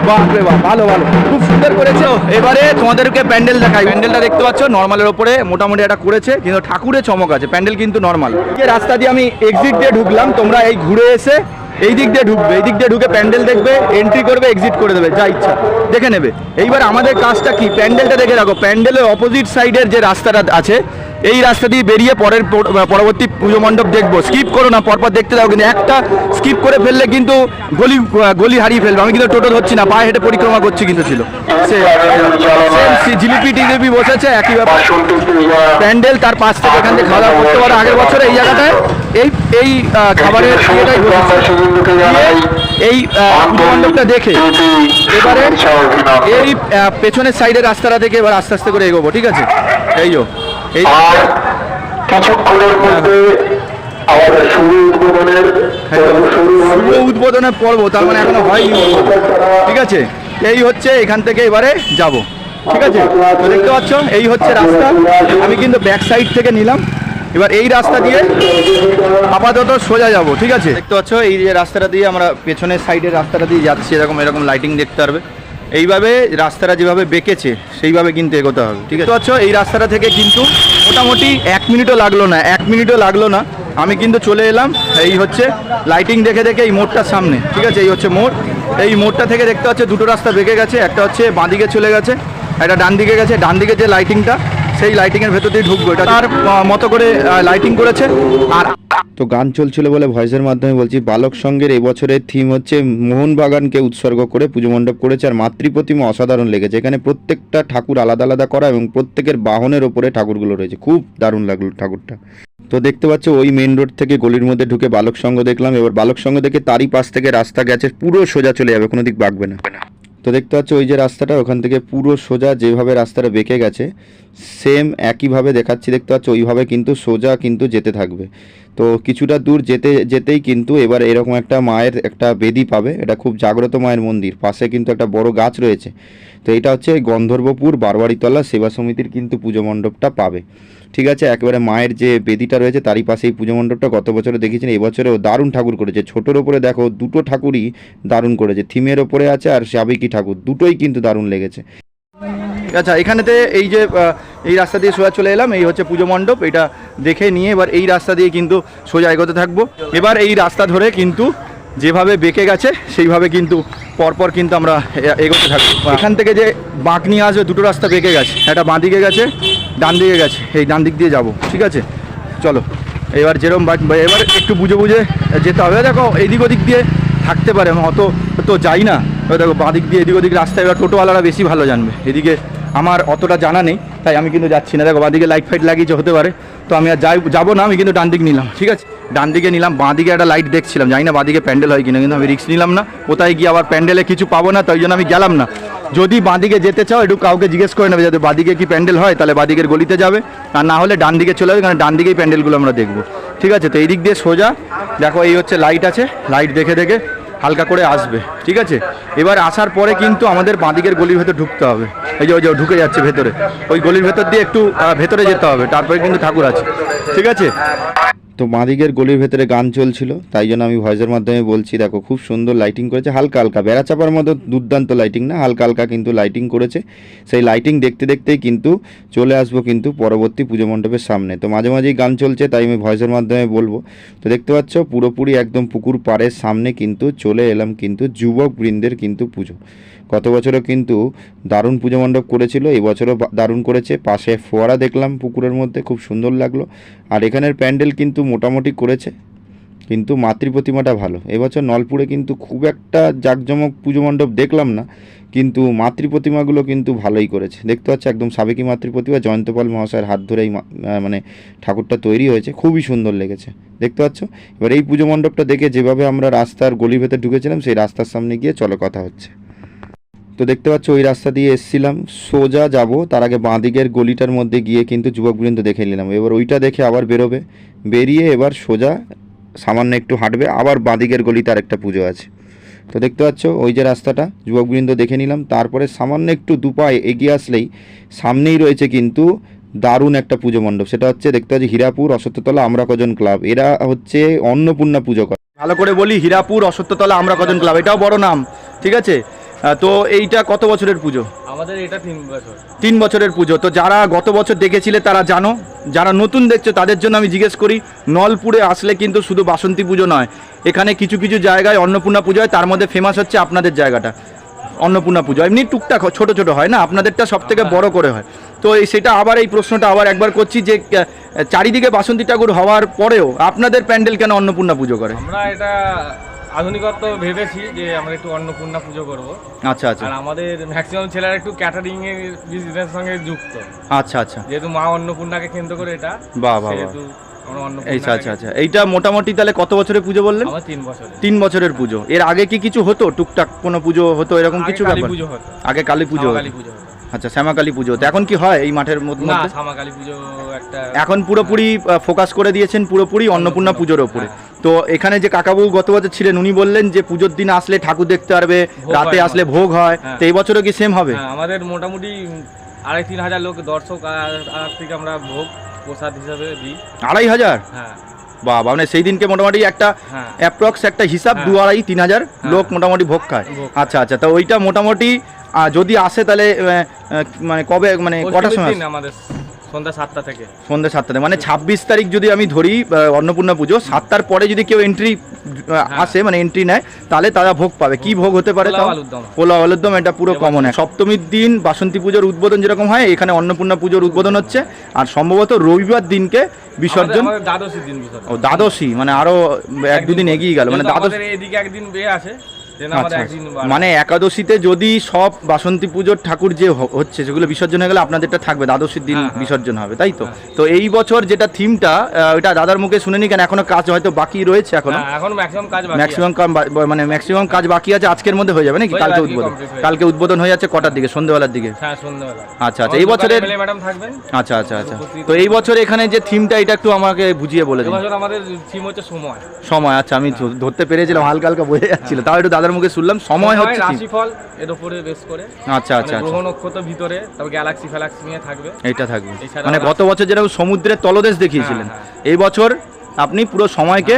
বাপরে বাপ, ভালো ভালো, খুব সুন্দর করেছে। এবারে তোমাদেরকে প্যান্ডেল দেখাই। প্যান্ডেলটা দেখতে পাচ্ছ নর্মালের ওপরে মোটামুটি একটা করেছে, কিন্তু ঠাকুরের চমক আছে, প্যান্ডেল কিন্তু নর্মাল। যে রাস্তা দিয়ে আমি এক্সিট দিয়ে ঢুকলাম, তোমরা এই ঘুরে এসে এই দিক দিয়ে ঢুকবে, এই দিক দিয়ে ঢুকে প্যান্ডেল দেখবে, এন্ট্রি করবে, এক্সিট করে দেবে, যা ইচ্ছা দেখে নেবে। এইবার আমাদের কাজটা কি, প্যান্ডেলটা দেখে রাখো। প্যান্ডেলের অপোজিট সাইডের যে রাস্তাটা আছে, এই রাস্তা দিয়ে বেরিয়ে পরবর্তী পুজো মণ্ডপ দেখবো। স্কিপ করো না, পরপর দেখতে দাও, কিন্তু একটা স্কিপ করে ফেললে কিন্তু গলি হারিয়ে ফেলবে। আমি কিন্তু টোটো ধরছি না, পায়ে হেঁটে পরিক্রমা করছি কিন্তু ছিল জিলিপি টিলিপি বসেছে, একই ব্যাপার। প্যান্ডেল তার পাশ থেকে এখান থেকে খাওয়া দাওয়া করতে পারো। আগের বছরে এই জায়গাটায় এই খাবারের ইয়েটাই বসেছে। এই পুজো মণ্ডপটা দেখে এবারে এই পেছনের সাইডের রাস্তাটা থেকে এবার আস্তে আস্তে করে এগোবো, ঠিক আছে। এই এই শুভ উদ্বোধনের পর্ব, তার মানে এখনো হয়নি, ঠিক আছে। এই হচ্ছে এখান থেকে এবারে যাব, ঠিক আছে। তো দেখতে পাচ্ছ এই হচ্ছে রাস্তা, আমি কিন্তু ব্যাক সাইড থেকে নিলাম। এবার এই রাস্তা দিয়ে আপাতত সোজা যাব, ঠিক আছে। দেখতে পাচ্ছ এই যে রাস্তাটা দিয়ে আমরা পেছনের সাইডের রাস্তাটা দিয়ে যাচ্ছি, এরকম লাইটিং দেখতে পারবে। এইভাবে রাস্তাটা যেভাবে বেঁকেছে সেইভাবে কিন্তু এগোতে হবে, ঠিক আছে। পাচ্ছ এই রাস্তাটা থেকে কিন্তু মোটামুটি 1 মিনিটও লাগলো না, আমি কিন্তু চলে এলাম। এই হচ্ছে লাইটিং দেখে দেখে এই মোড়টার সামনে, ঠিক আছে। এই হচ্ছে মোড়, এই মোড়টা থেকে দেখতে পাচ্ছ দুটো রাস্তা বেঁকে গেছে, একটা হচ্ছে বাঁদিকে চলে গেছে, একটা ডান দিকে গেছে। ডান দিকে যে লাইটিংটা, সেই লাইটিংয়ের ভেতর দিয়ে ঢুকবো, এটা তার মতো করে লাইটিং করেছে। আর তো গান চলছিল বলে ভয়েসের মাধ্যমে বলছি, বালক সংঘের এবছরের থিম হচ্ছে মোহনবাগানকে উৎসর্গ করে পুজো মণ্ডপ করেছে। আর মাতৃপ্রতিমা অসাধারণ লেগেছে, এখানে প্রত্যেকটা ঠাকুর আলাদা আলাদা করা এবং প্রত্যেকের বাহনের ওপরে ঠাকুরগুলো রয়েছে, খুব দারুণ লাগলো ঠাকুরটা। তো দেখতে পাচ্ছ ওই মেন রোড থেকে গলির মধ্যে ঢুকে বালক সংঘ দেখলাম। এবার বালক সংঘ থেকে তারই পাশ থেকে রাস্তা গেছে, পুরো সোজা চলে যাবে, কোনো দিক বাঁকবে না। তো দেখতে পাচ্ছ ওই যে রাস্তাটা, ওখান থেকে পুরো সোজা যেভাবে রাস্তাটা বেঁকে গেছে, সেম একইভাবে দেখাচ্ছি, দেখতে পাচ্ছ ওইভাবে কিন্তু সোজা কিন্তু যেতে থাকবে। তো কিছুটা দূর যেতেই কিন্তু এবার এরকম একটা মায়ের একটা বেদি পাবে, এটা খুব জাগ্রত মায়ের মন্দির, পাশে কিন্তু একটা বড় গাছ রয়েছে। তো এটা হচ্ছে গন্ধর্বপুর বারবাড়িতলা সেবা সমিতির কিন্তু পুজো মণ্ডপটা পাবে, ঠিক আছে। একেবারে মায়ের যে বেদিটা রয়েছে তারই পাশে এই পুজো মণ্ডপটা। গত বছরে দেখেছেন, এবছরেও দারুণ ঠাকুর করেছে। ছোটোর ওপরে দেখো দুটো ঠাকুরই দারুণ করেছে, থিমের ওপরে আছে আর সাবেকি ঠাকুর, দুটোই কিন্তু দারুণ লেগেছে। আচ্ছা, এখানেতে এই যে এই রাস্তা দিয়ে সোজা চলে এলাম, এই হচ্ছে পুজো মণ্ডপ, এটা দেখে নিয়ে এবার এই রাস্তা দিয়ে কিন্তু সোজা এগোতে থাকবো। এবার এই রাস্তা ধরে কিন্তু যেভাবে বেঁকে গেছে সেইভাবে কিন্তু পরপর কিন্তু আমরা এগোতে থাকবো। এখান থেকে যে বাঁক নিয়ে আসবে, দুটো রাস্তা বেঁকে গেছে, একটা বাঁ দিকে গেছে, ডান দিকে গেছে, এই ডান দিক দিয়ে যাব, ঠিক আছে। চলো এবার যেরকম এবার একটু বুঝে যেতে হবে। দেখো এদিক ওদিক দিয়ে থাকতে পারে, আমি অত তো যাই না। দেখো বাঁ দিক দিয়ে এদিক ওদিক রাস্তা এবার টোটোওয়ালারা বেশি ভালো জানবে, এদিকে আমার অতটা জানা নেই, তাই আমি কিন্তু যাচ্ছি না। দেখো বাঁদিকে লাইট ফাইট লাগিয়েছে, হতে পারে, তো আমি আর যাবো না। আমি কিন্তু ডান দিক নিলাম, ঠিক আছে, ডান দিকে নিলাম। বাঁ দিকে একটা লাইট দেখছিলাম, জানি না বাঁদিকে প্যান্ডেল হয় কিনা, কিন্তু আমি রিস্ক নিলাম না। কোথায় গিয়ে আবার প্যান্ডেলে কিছু পাবো না, তাই জন্য আমি গেলাম না। যদি বাঁদিকে যেতে চাও একটু কাউকে জিজ্ঞেস করে নেবে, যাতে বাঁদিকে কি প্যান্ডেল হয়, তাহলে বাঁদিকের গলিতে যাবে, আর না হলে ডান দিকে চলে যাবে, কারণ ডান দিকেই প্যান্ডেলগুলো আমরা দেখবো, ঠিক আছে। তো এই দিক দিয়ে সোজা দেখো এই হচ্ছে লাইট আছে, লাইট দেখে দেখে হালকা করে আসবে, ঠিক আছে। এবার আসার পরে কিন্তু আমাদের বাঁদিকের গলির ভেতর ঢুকতে হবে। এই যে ঢুকে যাচ্ছে ভেতরে, ওই গলির ভেতর দিয়ে একটু ভেতরে যেতে হবে, তারপরে কিন্তু ঠাকুর আছে, ঠিক আছে। তো বাঁদিকের গলির ভেতরে গান চলছিল, তাই জন্য আমি ভয়েসের মাধ্যমে বলছি। দেখো খুব সুন্দর লাইটিং করেছে, হালকা হালকা, বেড়া চাপার মতো দুর্দান্ত লাইটিং না, হালকা হালকা কিন্তু লাইটিং করেছে। সেই লাইটিং দেখতে দেখতেই কিন্তু চলে আসবো কিন্তু পরবর্তী পুজো মণ্ডপের সামনে। তো মাঝে মাঝেই গান চলছে, তাই আমি ভয়েসের মাধ্যমে বলবো। তো দেখতে পাচ্ছ পুরোপুরি একদম পুকুর পাড়ের সামনে কিন্তু চলে এলাম কিন্তু যুবক বৃন্দের কিন্তু পুজো। গত বছরও কিন্তু দারুণ পুজো মণ্ডপ করেছিল, এই বছরও দারুণ করেছে। পাশে ফোয়ারা দেখলাম পুকুরের মধ্যে, খুব সুন্দর লাগলো। আর এখানের প্যান্ডেল কিন্তু মোটামুটি করেছে, কিন্তু মাতৃ প্রতিমাটা ভালো। এবছর নলপুরে কিন্তু খুব একটা জাঁকজমক পুজো মণ্ডপ দেখলাম না, কিন্তু মাতৃ প্রতিমাগুলো কিন্তু ভালোই করেছে। দেখতে পাচ্ছ একদম সাবেকি মাতৃ প্রতিমা, জয়ন্তপাল মহাশয়ের হাত ধরেই মানে ঠাকুরটা তৈরি হয়েছে, খুবই সুন্দর লেগেছে। দেখতে পাচ্ছ। এবার এই পুজো মণ্ডপটা দেখে যেভাবে আমরা রাস্তার গলির ভেতর ঢুকেছিলাম, সেই রাস্তার সামনে গিয়ে চলো কথা হচ্ছে। তো দেখতে পাচ্ছ ওই রাস্তা দিয়ে এসছিলাম, সোজা যাব, তার আগে বাঁদিকের গলিটার মধ্যে গিয়ে কিন্তু যুবকবৃন্দ দেখে নিলাম। এবার ওইটা দেখে আবার বেরোবে, বেরিয়ে এবার সোজা সামান্য একটু হাঁটবে, আবার বাঁদিকের গলিতে আরেকটা পুজো আছে। তো দেখতে পাচ্ছ ওই যে রাস্তাটা, যুবকবৃন্দ দেখে নিলাম। তারপরে সামান্য একটু দুপায়ে এগিয়ে আসলেই সামনেই রয়েছে কিন্তু দারুণ একটা পুজো মণ্ডপ। সেটা হচ্ছে দেখতে পাচ্ছি হীরাপুর অশ্বত্থতলা আমরা কজন ক্লাব, এরা হচ্ছে অন্নপূর্ণা পুজো করে। ভালো করে বলি, হীরাপুর অশ্বত্থতলা আমরা কজন ক্লাব, এটাও বড় নাম, ঠিক আছে। তো এইটা কত বছরের পুজো? আমাদের এটা 3 বছর। 3 বছরের পুজো। তো যারা গত বছর দেখেছিলে তারা জানো, যারা নতুন দেখছো তাদের জন্য আমি জিজ্ঞেস করি, নলপুরে আসলে কিন্তু শুধু বাসন্তী পুজো নয়, এখানে কিছু কিছু জায়গায় অন্নপূর্ণা পুজো হয়। তার মধ্যে ফেমাস হচ্ছে আপনাদের জায়গাটা অন্নপূর্ণা পুজো। এমনি টুকটাক ছোট ছোট হয় না, আপনাদেরটা সব থেকে বড় করে হয়। তো সেটা আবার এই প্রশ্নটা আবার একবার করছি যে চারিদিকে বাসন্তী ঠাকুর হওয়ার পরেও আপনাদের প্যান্ডেল কেন অন্নপূর্ণা পুজো করে? আমরা এটা আধুনিকত্ব ভেবেছি যে আমরা একটু অন্নপূর্ণা পুজো করব। আচ্ছা আচ্ছা। আর আমাদের ম্যাক্সিমাম ছেলেরা একটু ক্যাটারিং এর বিজনেসের সঙ্গে যুক্ত। আচ্ছা আচ্ছা। যেহেতু মা অন্নপূর্ণাকে কেন্দ্র করে এটা, বাহ বাহ, সেহেতু আমরা এই অন্নপূর্ণা। আচ্ছা আচ্ছা। এইটা মোটামুটি তাহলে কত বছরের পুজো বললেন? আমার 3 বছর। 3 বছরের পুজো। এর আগে কি কিছু হতো, টুকটাক কোনো পুজো হতো এরকম কিছু কালী ব্যাপার? পুজো হতো, আগে কালী পুজো হতো। কালী পুজো হতো। আচ্ছা, শ্যামাকালী পুজো হতো। এখন কি হয় এই মাঠের মধ্যে? না, শ্যামা কালী পুজো একটা এখন পুরোপুরি ফোকাস করে দিয়েছেন পুরোপুরি অন্নপূর্ণা পুজোর ওপরে। তো এখানে যে কাকাবাবু গত বছর ছিলেন, উনি বললেন যে পুজোর দিন আসলে ঠাকুর দেখতে পারবে, রাতে আসলে ভোগ হয়। তো এই বছরও কি সেম হবে? আমাদের মোটামুটি 2,500-3 হাজার লোক দর্শক আর থেকে আমরা ভোগ প্রসাদ হিসাবে দিই। 2,500? হ্যাঁ বাবা, মানে সেই দিনকে মোটামুটি একটা অ্যাপ্রক্স একটা হিসাব 2,500-3 হাজার লোক মোটামুটি ভোগ খায়। আচ্ছা আচ্ছা। তো ওইটা মোটামুটি যদি আসে তাহলে মানে কবে, মানে কটার সময়? আমাদের সন্ধ্যা 7টা থেকে। সন্ধ্যা 7টা থেকে, মানে 26 তারিখ যদি আমি ধরি অন্নপূর্ণা পুজো, 7টার পরে যদি কেউ এন্ট্রি আসে, মানে এন্ট্রি নেয়, তাহলে তারা ভোগ পাবে। কি ভোগ হতে পারে? পোলাও আলুর দম, এটা পুরো কমন। সপ্তমীর দিন বাসন্তী পুজোর উদ্বোধন যেরকম হয়, এখানে অন্নপূর্ণা পুজোর উদ্বোধন হচ্ছে। আর সম্ভবত রবিবার দিনকে বিসর্জন। দ্বাদশীর দিন বিসর্জন। ও দ্বাদশী, মানে আরো 1-2 দিন এগিয়ে গেল, মানে দ্বাদশ। এদিকে একদিন বেয়ে আসে, মানে একাদশীতে যদি সব বাসন্তী পুজোর ঠাকুর যে হচ্ছে সেগুলো বিসর্জন হয়ে গেলে আপনাদেরটা থাকবে, দ্বাদশীর দিন বিসর্জন হবে, তাই তো? তো এই বছর যেটা থিমটা, ওটা দাদার মুখে শুনে নি কেন, এখনো কাজ হয়তো বাকি রয়েছে, এখনো ম্যাক্সিমাম কাজ বাকি আছে। আজকের মধ্যে হয়ে যাবে নাকি? কালকে উদ্বোধন, কালকে উদ্বোধন হয়ে যাচ্ছে কটার দিকে? সন্ধ্যাবেলার দিকে। আচ্ছা আচ্ছা। এই বছরের আচ্ছা আচ্ছা আচ্ছা। তো এই বছর এখানে যে থিমটা, এটা একটু আমাকে বুঝিয়ে বলে দিন। আমাদের থিম হচ্ছে সময়। সময়, আচ্ছা, আমি ধরতে পেরেছিলাম, হালকা হালকা বোঝা যাচ্ছিল, তাও একটু দাদার মুখে শুনলাম সময় হচ্ছে রাশিফল এর উপরে বেস করে। আচ্ছা আচ্ছা। গ্রহ নক্ষত্র ভিতরে, তবে গ্যালাক্সি ফ্যালাক্সি নিয়ে থাকবে, এটা থাকবে। মানে গত বছর যেরকম সমুদ্রের তলদেশ দেখিয়েছিলেন, এই বছর আপনি পুরো সময়কে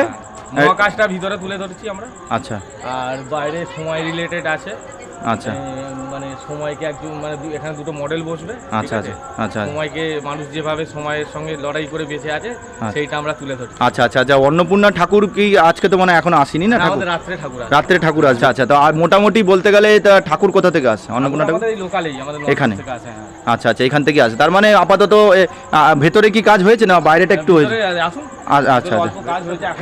মহাকাশটা ভিতরে তুলে ধরেছি আমরা। আচ্ছা। আর বাইরে সময় রিলেটেড আছে। আচ্ছা। মানে সময়কে একদম, মানে এখানে দুটো মডেল বসবে। আচ্ছা আচ্ছা আচ্ছা। সময়কে মানুষ যেভাবে সময়ের সঙ্গে লড়াই করে বেঁচে আছে, সেইটা আমরা তুলে ধরছি। আচ্ছা আচ্ছা আচ্ছা। অন্নপূর্ণা ঠাকুর কি আজকে তো মানে এখন আসেনি না? আমাদের রাত্রে ঠাকুর আছে। রাত্রে ঠাকুর আছে। আচ্ছা। তো আর মোটামুটি বলতে গেলে ঠাকুর কোথা থেকে আসে? অন্নপূর্ণা ঠাকুর আমাদের লোকালেই, আমাদের এখানে থেকে আসে। হ্যাঁ, আচ্ছা আচ্ছা, এখান থেকে আসে। তার মানে আপাতত ভেতরে কি কাজ হয়েছে না বাইরেটা একটু হয়েছে? আসুন। আচ্ছা আচ্ছা,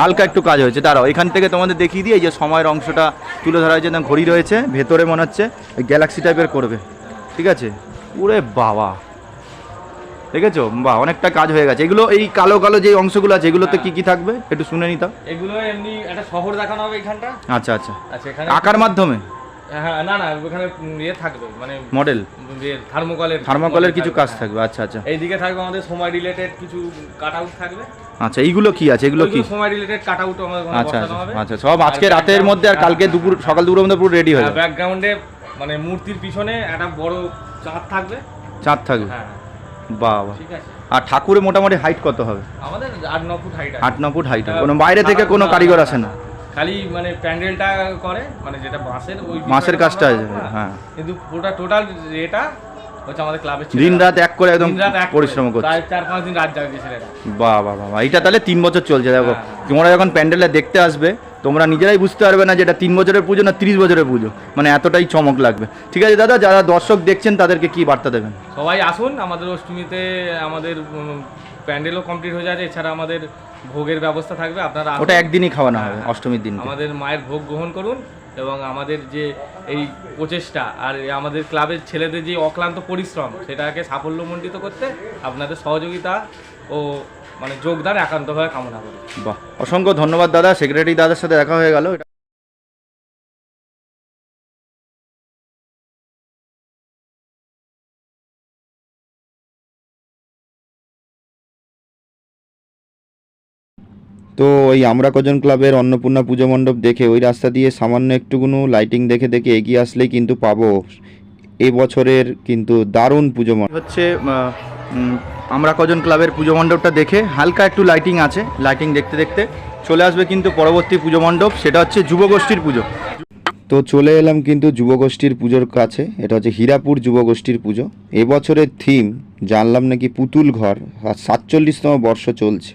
হালকা একটু কাজ হয়েছে। দাঁড়াও, এখান থেকে তোমাদের দেখিয়ে দিই। এই যে সময়ের অংশটা তুলে ধরা হয়েছে, ঘড়ি রয়েছে ভেতরে, মনে হচ্ছে গ্যালাক্সি টাইপের করবে, ঠিক আছে? ওরে বাবা, দেখেছো? বাহ, অনেকটা কাজ হয়ে গেছে। এগুলো এই কালো কালো যে অংশগুলো আছে, এগুলোতে কি কি থাকবে একটু শুনে নিতাম। এগুলো এমনি একটা শহর দেখানো হবে এখানটা। আচ্ছা আচ্ছা। আচ্ছা, এখানে আঁকার মাধ্যমে? হ্যাঁ, না না, ওখানে ইয়ে থাকবে, মানে মডেল থার্মোকলের কিছু কাজ থাকবে। আচ্ছা আচ্ছা। এইদিকে থাকবে আমাদের সময় রিলেটেড কিছু কাটআউট থাকবে। আচ্ছা, এইগুলো কি আছে? এগুলো কি সময় রিলেটেড কাটআউট আমাদের আচ্ছা আচ্ছা। সব আজকে রাতের মধ্যে আর কালকে দুপুর সকাল দুপুরের মধ্যে পুরো রেডি হয়ে যাবে। ব্যাকগ্রাউন্ডে মানে মূর্তির পিছনে একটা বড় চাঁদ থাকবে। চাঁদ থাকবে? হ্যাঁ। বাহ বাহ, ঠিক আছে। আর ঠাকুরের মোটামুটি হাইট কত হবে? আমাদের 8-9 ফুট হাইট আছে। 8-9 ফুট হাইট। কোনো বাইরে থেকে কোনো কারিগর আসে না? খালি মানে প্যান্ডেলটা করে, মানে যেটা বাঁশের ওই বাঁশের কাজটা আছে, হ্যাঁ। কিন্তু পুরোটা টোটাল এটা হচ্ছে আমাদের ক্লাবের দিন রাত এক করে একদম পরিশ্রম করছে, প্রায় 4-5 দিন রাত জাগে ছেলেরা। বাহ বাহ বাহ, এটা তাহলে 3 বছর চলছে। দেখো তোমরা যখন প্যান্ডেলটা দেখতে আসবে তোমরা নিজেরাই বুঝতে পারবে না যে এটা 3 বছরের পুজো না 30 বছরের পুজো, মানে এতটাই চমক লাগবে। ঠিক আছে দাদা, যারা দর্শক দেখছেন তাদেরকে কি বার্তা দেবেন? সবাই আসুন আমাদের অষ্টমীতে, আমাদের প্যান্ডেলও কমপ্লিট হয়ে যাচ্ছে, এছাড়া আমাদের ভোগের ব্যবস্থা থাকবে। আপনারা ওটা একদিনই খাওয়ানো হবে অষ্টমীর দিন। আমাদের মায়ের ভোগ গ্রহণ করুন এবং আমাদের যে এই প্রচেষ্টা আর আমাদের ক্লাবের ছেলেদের যে অক্লান্ত পরিশ্রম সেটাকে সাফল্যমণ্ডিত করতে আপনাদের সহযোগিতা ও মানে যোগদান একান্তভাবে কামনা করি। বাহ, অসংখ্য ধন্যবাদ দাদা। সেক্রেটারি দাদার সাথে দেখা হয়ে গেল। তো ওই আমরা কজন ক্লাবের অন্নপূর্ণা পুজো মণ্ডপ দেখে ওই রাস্তা দিয়ে সামান্য একটুকুনো লাইটিং দেখে দেখে এগিয়ে আসলেই কিন্তু পাবো এবছরের কিন্তু দারুণ পুজো মণ্ডপ। হচ্ছে আমরা কজন ক্লাবের পুজো মণ্ডপটা দেখে হালকা একটু লাইটিং আছে, লাইটিং দেখতে দেখতে চলে আসবে কিন্তু পরবর্তী পুজো মণ্ডপ, সেটা হচ্ছে যুবগোষ্ঠীর পুজো। তো চলে এলাম কিন্তু যুবগোষ্ঠীর পুজোর কাছে। এটা হচ্ছে হীরাপুর যুবগোষ্ঠীর পুজো। এবছরের থিম জানলাম নাকি পুতুল ঘর, আর 47তম বর্ষ চলছে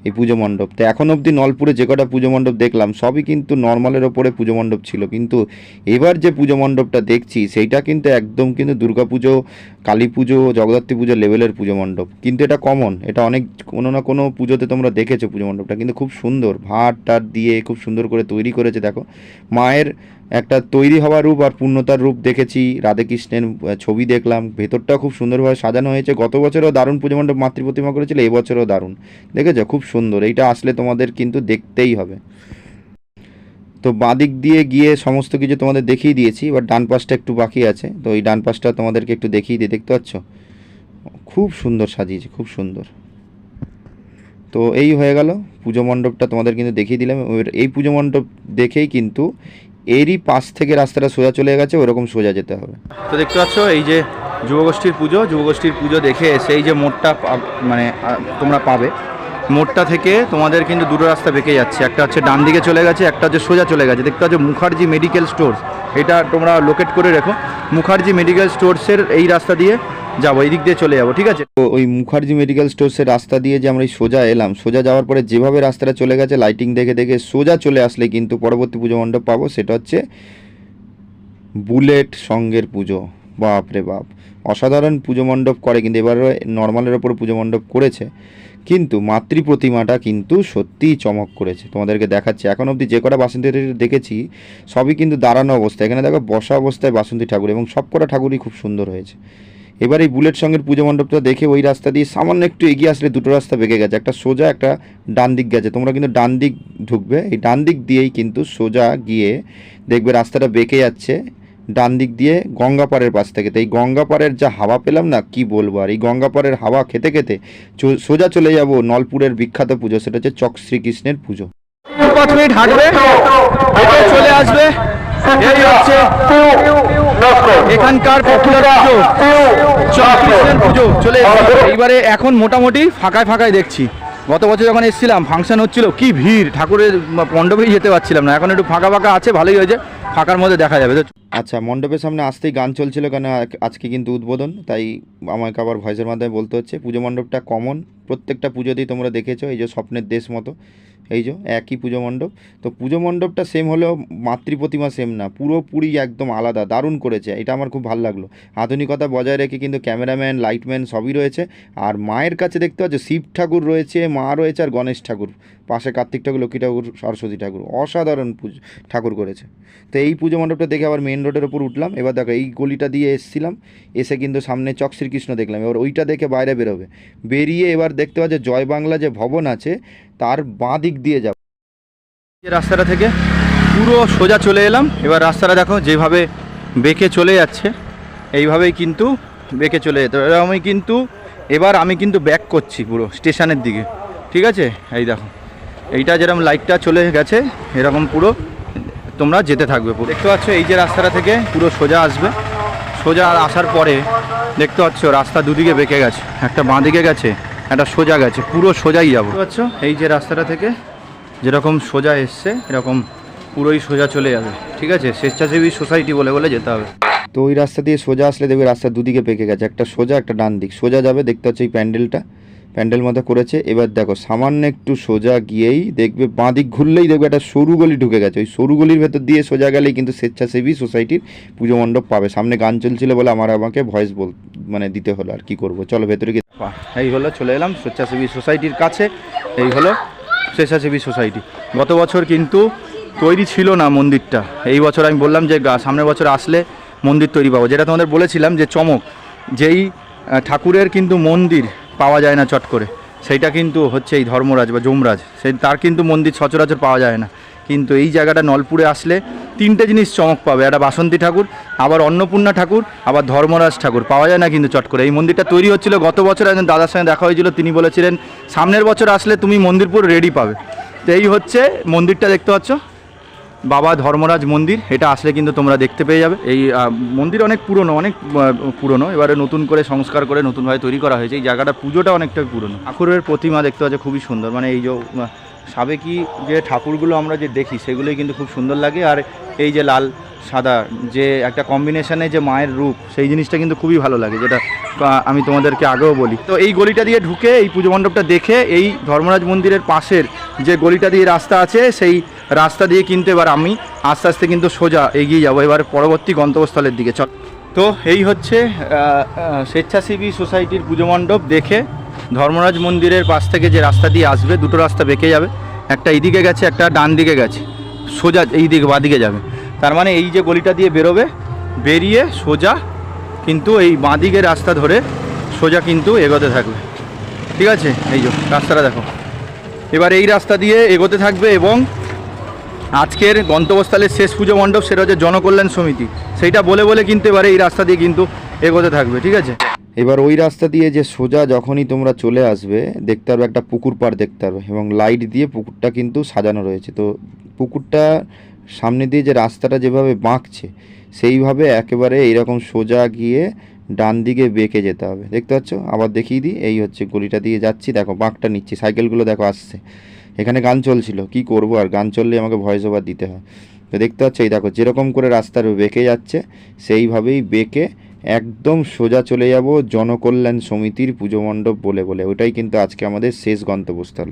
এই পুজো মণ্ডপ। তো এখন অবধি নলপুরে যে কটা পুজো মণ্ডপ দেখলাম সবই কিন্তু নর্মালের ওপরে পুজো মণ্ডপ ছিল, কিন্তু এবার যে পুজো মণ্ডপটা দেখছি সেইটা কিন্তু একদম কিন্তু দুর্গা পুজো, কালী পুজো, জগদ্ধাত্রী পুজো লেভেলের পুজো মণ্ডপ। কিন্তু এটা কমন, এটা অনেক কোনো না কোনো পুজোতে তোমরা দেখেছো পুজো মণ্ডপটা, কিন্তু খুব সুন্দর ভাট টাট দিয়ে খুব সুন্দর করে তৈরি করেছে। দেখো মায়ের একটা তৈরি হওয়ার রূপ আর পূর্ণতার রূপ দেখেছি, রাধাকৃষ্ণের ছবি দেখলাম, ভেতরটাও খুব সুন্দরভাবে সাজানো হয়েছে। গত বছরও দারুণ পুজো মণ্ডপ মাতৃ প্রতিমা করেছিল, এবছরও দারুণ, দেখেছো খুব সুন্দর। এইটা আসলে তোমাদের কিন্তু দেখতেই হবে। তো বাঁদিক দিয়ে গিয়ে সমস্ত কিছু তোমাদের দেখিয়ে দিয়েছি, এবার ডান পাশটা একটু বাকি আছে, তো এই ডান পাশটা তোমাদেরকে একটু দেখিয়ে দিয়ে, দেখতে পাচ্ছ খুব সুন্দর সাজিয়েছে, খুব সুন্দর। তো এই হয়ে গেল পুজো মণ্ডপটা তোমাদের কিন্তু দেখিয়ে দিলাম। এই পুজো মণ্ডপ দেখেই কিন্তু এরই পাশ থেকে রাস্তাটা সোজা চলে গেছে, ওরকম সোজা যেতে হবে। তো দেখতে পাচ্ছ এই যে যুবগোষ্ঠীর পুজো, যুবগোষ্ঠীর পুজো দেখে এসে এই যে মোড়টা মানে তোমরা পাবে, মোড়টা থেকে তোমাদের কিন্তু দুটো রাস্তা বেঁকে যাচ্ছে, একটা হচ্ছে ডান দিকে চলে গেছে, একটা হচ্ছে সোজা চলে গেছে। দেখতে পাচ্ছ মুখার্জি মেডিকেল স্টোর্স, এটা তোমরা লোকেট করে রেখো। মুখার্জি মেডিকেল স্টোর্সের এই রাস্তা দিয়ে যাবো, এই দিক দিয়ে চলে যাবো, ঠিক আছে? তো ওই মুখার্জি মেডিকেল স্টোর্সের রাস্তা দিয়ে যে আমরা এই সোজা এলাম, সোজা যাওয়ার পরে যেভাবে রাস্তাটা চলে গেছে লাইটিং দেখে দেখে সোজা চলে আসলে কিন্তু পরবর্তী পুজো মণ্ডপ পাবো, সেটা হচ্ছে বুলেট সঙ্গের পুজো। বাপ রে বাপ, অসাধারণ পুজো মণ্ডপ করে, কিন্তু এবারে নর্মালের ওপর পুজো মণ্ডপ করেছে, কিন্তু মাতৃ প্রতিমাটা কিন্তু সত্যিই চমক করেছে। তোমাদেরকে দেখাচ্ছি, এখন অবধি যে কটা বাসন্তী দেখেছি সবই কিন্তু দাঁড়ানো অবস্থায়, এখানে দেখো বসা অবস্থায় বাসন্তী ঠাকুর, এবং সব কটা ঠাকুরই খুব সুন্দর হয়েছে। এবার এই বুলেট সঙ্গের পুজো মণ্ডপটা দেখে ওই রাস্তা দিয়ে সামান্য একটু এগিয়ে আসলে দুটো রাস্তা বেঁকে গেছে, একটা সোজা একটা ডান দিক গেছে। তোমরা কিন্তু ডান দিক ঢুকবে, এই ডান দিক দিয়েই কিন্তু সোজা গিয়ে দেখবে রাস্তাটা বেঁকে যাচ্ছে ডান দিক দিয়ে গঙ্গাপাড়ের পাশ থেকে। তো এই গঙ্গাপাড়ের যা হাওয়া পেলাম না, কি বলবো, আর এই গঙ্গাপাড়ের হাওয়া খেতে খেতে সোজা চলে যাব নলপুরের বিখ্যাত পুজো, সেটা হচ্ছে চক শ্রীকৃষ্ণের পুজো। 5 মিনিট হাঁটবে, চলে আসবে এই হচ্ছে এখানকার পপুলার পুজো, চক শ্রীকৃষ্ণের পুজো চলে এসেছে। এইবারে এখন মোটামুটি ফাঁকায় ফাঁকায় দেখছি। গত বছর যখন এসেছিলাম ফাংশন হচ্ছিল, কি ভিড়, ঠাকুরের মণ্ডপেই যেতে পারছিলাম না। এখন একটু ফাঁকা ফাঁকা আছে, ভালোই হয়েছে, ফাঁকার মধ্যে দেখা যাবে। আচ্ছা, মণ্ডপের সামনে আসতেই গান চলছিল, কেন আজকে কিন্তু উদ্বোধন, তাই আমাকে আবার ভয়েসের মাধ্যমে বলতে হচ্ছে। পুজো মণ্ডপটা কমন, প্রত্যেকটা পুজোতেই তোমরা দেখেছো, এই যে স্বপ্নের দেশ মতো, এই যে একই পুজো মণ্ডপ। তো পুজো মণ্ডপটা সেম হলেও মাতৃ প্রতিমা সেম না, পুরোপুরি একদম আলাদা, দারুণ করেছে, এটা আমার খুব ভালো লাগলো। আধুনিকতা বজায় রেখে কিন্তু ক্যামেরাম্যান, লাইটম্যান সবই রয়েছে। আর মায়ের কাছে দেখতে পাচ্ছ শিব ঠাকুর রয়েছে, মা রয়েছে, আর গণেশ ঠাকুর পাশে, কার্তিক ঠাকুর, লক্ষ্মী ঠাকুর, সরস্বতী ঠাকুর, অসাধারণ ঠাকুর করেছে। তো এই পুজো মণ্ডপটা দেখে আবার মেন রোডের ওপর উঠলাম। এবার দেখো এই গলিটা দিয়ে এসেছিলাম, এসে কিন্তু সামনে চক শ্রীকৃষ্ণ দেখলাম। এবার ওইটা দেখে বাইরে বেরোবে, বেরিয়ে এবার দেখতে পাচ্ছ জয় বাংলা যে ভবন আছে তার বাঁ দিক দিয়ে যাব। যে রাস্তাটা থেকে পুরো সোজা চলে এলাম। এবার রাস্তাটা দেখো যেভাবে বেঁকে চলে যাচ্ছে, এইভাবেই কিন্তু বেঁকে চলে যেতে হবে। এবার আমি কিন্তু ব্যাক করছি পুরো স্টেশনের দিকে, ঠিক আছে? এই দেখো এইটা যেরকম লাইটটা চলে গেছে, এরকম পুরো তোমরা যেতে থাকবে পুরো। দেখতে পাচ্ছ এই যে রাস্তাটা থেকে পুরো সোজা আসবে, সোজা আসার পরে দেখতে পাচ্ছ রাস্তা দুদিকে বেঁকে গেছে, একটা বাঁ দিকে গেছে একটা সোজা গেছে, পুরো সোজাই যাবো। বুঝতে পারছো, এই যে রাস্তাটা থেকে যেরকম সোজা এসছে এরকম পুরোই সোজা চলে যাবে, ঠিক আছে? স্বেচ্ছাসেবী সোসাইটি বলে বলে যেতে হবে। তো ওই রাস্তা দিয়ে সোজা আসলে দেখবে রাস্তার দুদিকে পেকে গেছে, একটা সোজা একটা ডান দিক। সোজা যাবে, দেখতে হচ্ছে এই প্যান্ডেল মতো করেছে। এবার দেখো সামান্য একটু সোজা গিয়েই দেখবে বাঁ দিক ঘুরলেই দেখবে একটা সরু গলি ঢুকে গেছে। ওই সরু গলির ভেতর দিয়ে সোজা গেলেই কিন্তু স্বেচ্ছাসেবী সোসাইটির পুজো মণ্ডপ পাবে। সামনে গান চলছিল বলে আমাকে ভয়েস দিতে হলো, আর কি করব। চলো ভেতরে গিয়ে এই হলো, চলে এলাম স্বেচ্ছাসেবী সোসাইটির কাছে। এই হলো স্বেচ্ছাসেবী সোসাইটি। গত বছর কিন্তু তৈরি ছিল না মন্দিরটা, এই বছর আমি বললাম যে সামনের বছর আসলে মন্দির তৈরি পাবো। যেটা তোমাদের বলেছিলাম যে চমক, যেই ঠাকুরের কিন্তু মন্দির পাওয়া যায় না চট করে, সেইটা কিন্তু হচ্ছে এই ধর্মরাজ বা যমরাজ, তার কিন্তু মন্দির সচরাচর পাওয়া যায় না। কিন্তু এই জায়গাটা নলপুরে আসলে তিনটে জিনিস চমক পাবে, একটা বাসন্তী ঠাকুর, আবার অন্নপূর্ণা ঠাকুর, আবার ধর্মরাজ ঠাকুর। পাওয়া যায় না কিন্তু চট করে। এই মন্দিরটা তৈরি হচ্ছিল গত বছর, একজন দাদার সঙ্গে দেখা হয়েছিল, তিনি বলেছিলেন সামনের বছর আসলে তুমি মন্দির পুরো রেডি পাবে। তো এই হচ্ছে মন্দিরটা, দেখতে পাচ্ছ বাবা ধর্মরাজ মন্দির, এটা আসলে কিন্তু তোমরা দেখতে পেয়ে যাবে। এই মন্দির অনেক পুরনো, এবারে নতুন করে সংস্কার করে নতুনভাবে তৈরি করা হয়েছে। এই জায়গাটা পুজোটা অনেকটাই পুরনো। ঠাকুরের প্রতিমা দেখতে পাচ্ছ খুবই সুন্দর, মানে এই যে সাবেকি যে ঠাকুরগুলো আমরা যে দেখি সেগুলোই কিন্তু খুব সুন্দর লাগে। আর এই যে লাল সাদা যে একটা কম্বিনেশনে যে মায়ের রূপ, সেই জিনিসটা কিন্তু খুবই ভালো লাগে, যেটা আমি তোমাদেরকে আগেও বলি। তো এই গলিটা দিয়ে ঢুকে এই পুজো মণ্ডপটা দেখে এই ধর্মরাজ মন্দিরের পাশের যে গলিটা দিয়ে রাস্তা আছে, সেই রাস্তা দিয়ে কিন্তু এবার আমি আস্তে আস্তে কিন্তু সোজা এগিয়ে যাবো এবার পরবর্তী গন্তব্যস্থলের দিকে। চল, তো এই হচ্ছে স্বেচ্ছাসেবী সোসাইটির পুজো মণ্ডপ দেখে ধর্মরাজ মন্দিরের পাশ থেকে যে রাস্তা দিয়ে আসবে, দুটো রাস্তা বেঁকে যাবে, একটা এইদিকে গেছে, একটা ডান দিকে গেছে, সোজা এই দিকে বাঁদিকে যাবে। তার মানে এই যে গলিটা দিয়ে বেরোবে, বেরিয়ে সোজা কিন্তু এই বাঁদিকের রাস্তা ধরে সোজা কিন্তু এগোতে থাকবে, ঠিক আছে? এই যে রাস্তাটা দেখো, এবার এই রাস্তা দিয়ে এগোতে থাকবে এবং আজকের গন্তব্যস্থলের শেষ পুজো মণ্ডপ সেটা হচ্ছে জনকল্যাণ সমিতি, সেইটা বলে বলে কিন্তু এবারে এই রাস্তা দিয়ে কিন্তু এগোতে থাকবে, ঠিক আছে? এবার ওই রাস্তা দিয়ে যে সোজা যখনই তোমরা চলে আসবে দেখতে পারবে একটা পুকুর পাড় দেখতে পারবে, এবং লাইট দিয়ে পুকুরটা কিন্তু সাজানো রয়েছে। তো পুকুরটা সামনে দিয়ে যে রাস্তাটা যেভাবে বাঁকছে, সেইভাবে একেবারে এইরকম সোজা গিয়ে ডান দিকে বেঁকে যেতে হবে। দেখতে পাচ্ছ, আবার দেখিয়ে দিই, এই হচ্ছে গলিটা দিয়ে যাচ্ছি, দেখো বাঁকটা নিচ্ছি, সাইকেলগুলো দেখো আসছে। এখানে গান চলছিল, কি করব আর, গান চললে আমাকে ভয়েস ওভার দিতে হয়। তো দেখতে পাচ্ছ এই দেখো যেরকম করে রাস্তার বেঁকে যাচ্ছে, সেইভাবেই বেঁকে একদম সোজা চলে যাব জনকল্যাণ সমিতির পুজো মণ্ডপ বলে বলে। ওটাই কিন্তু আজকে আমাদের শেষ গন্তব্যস্থল।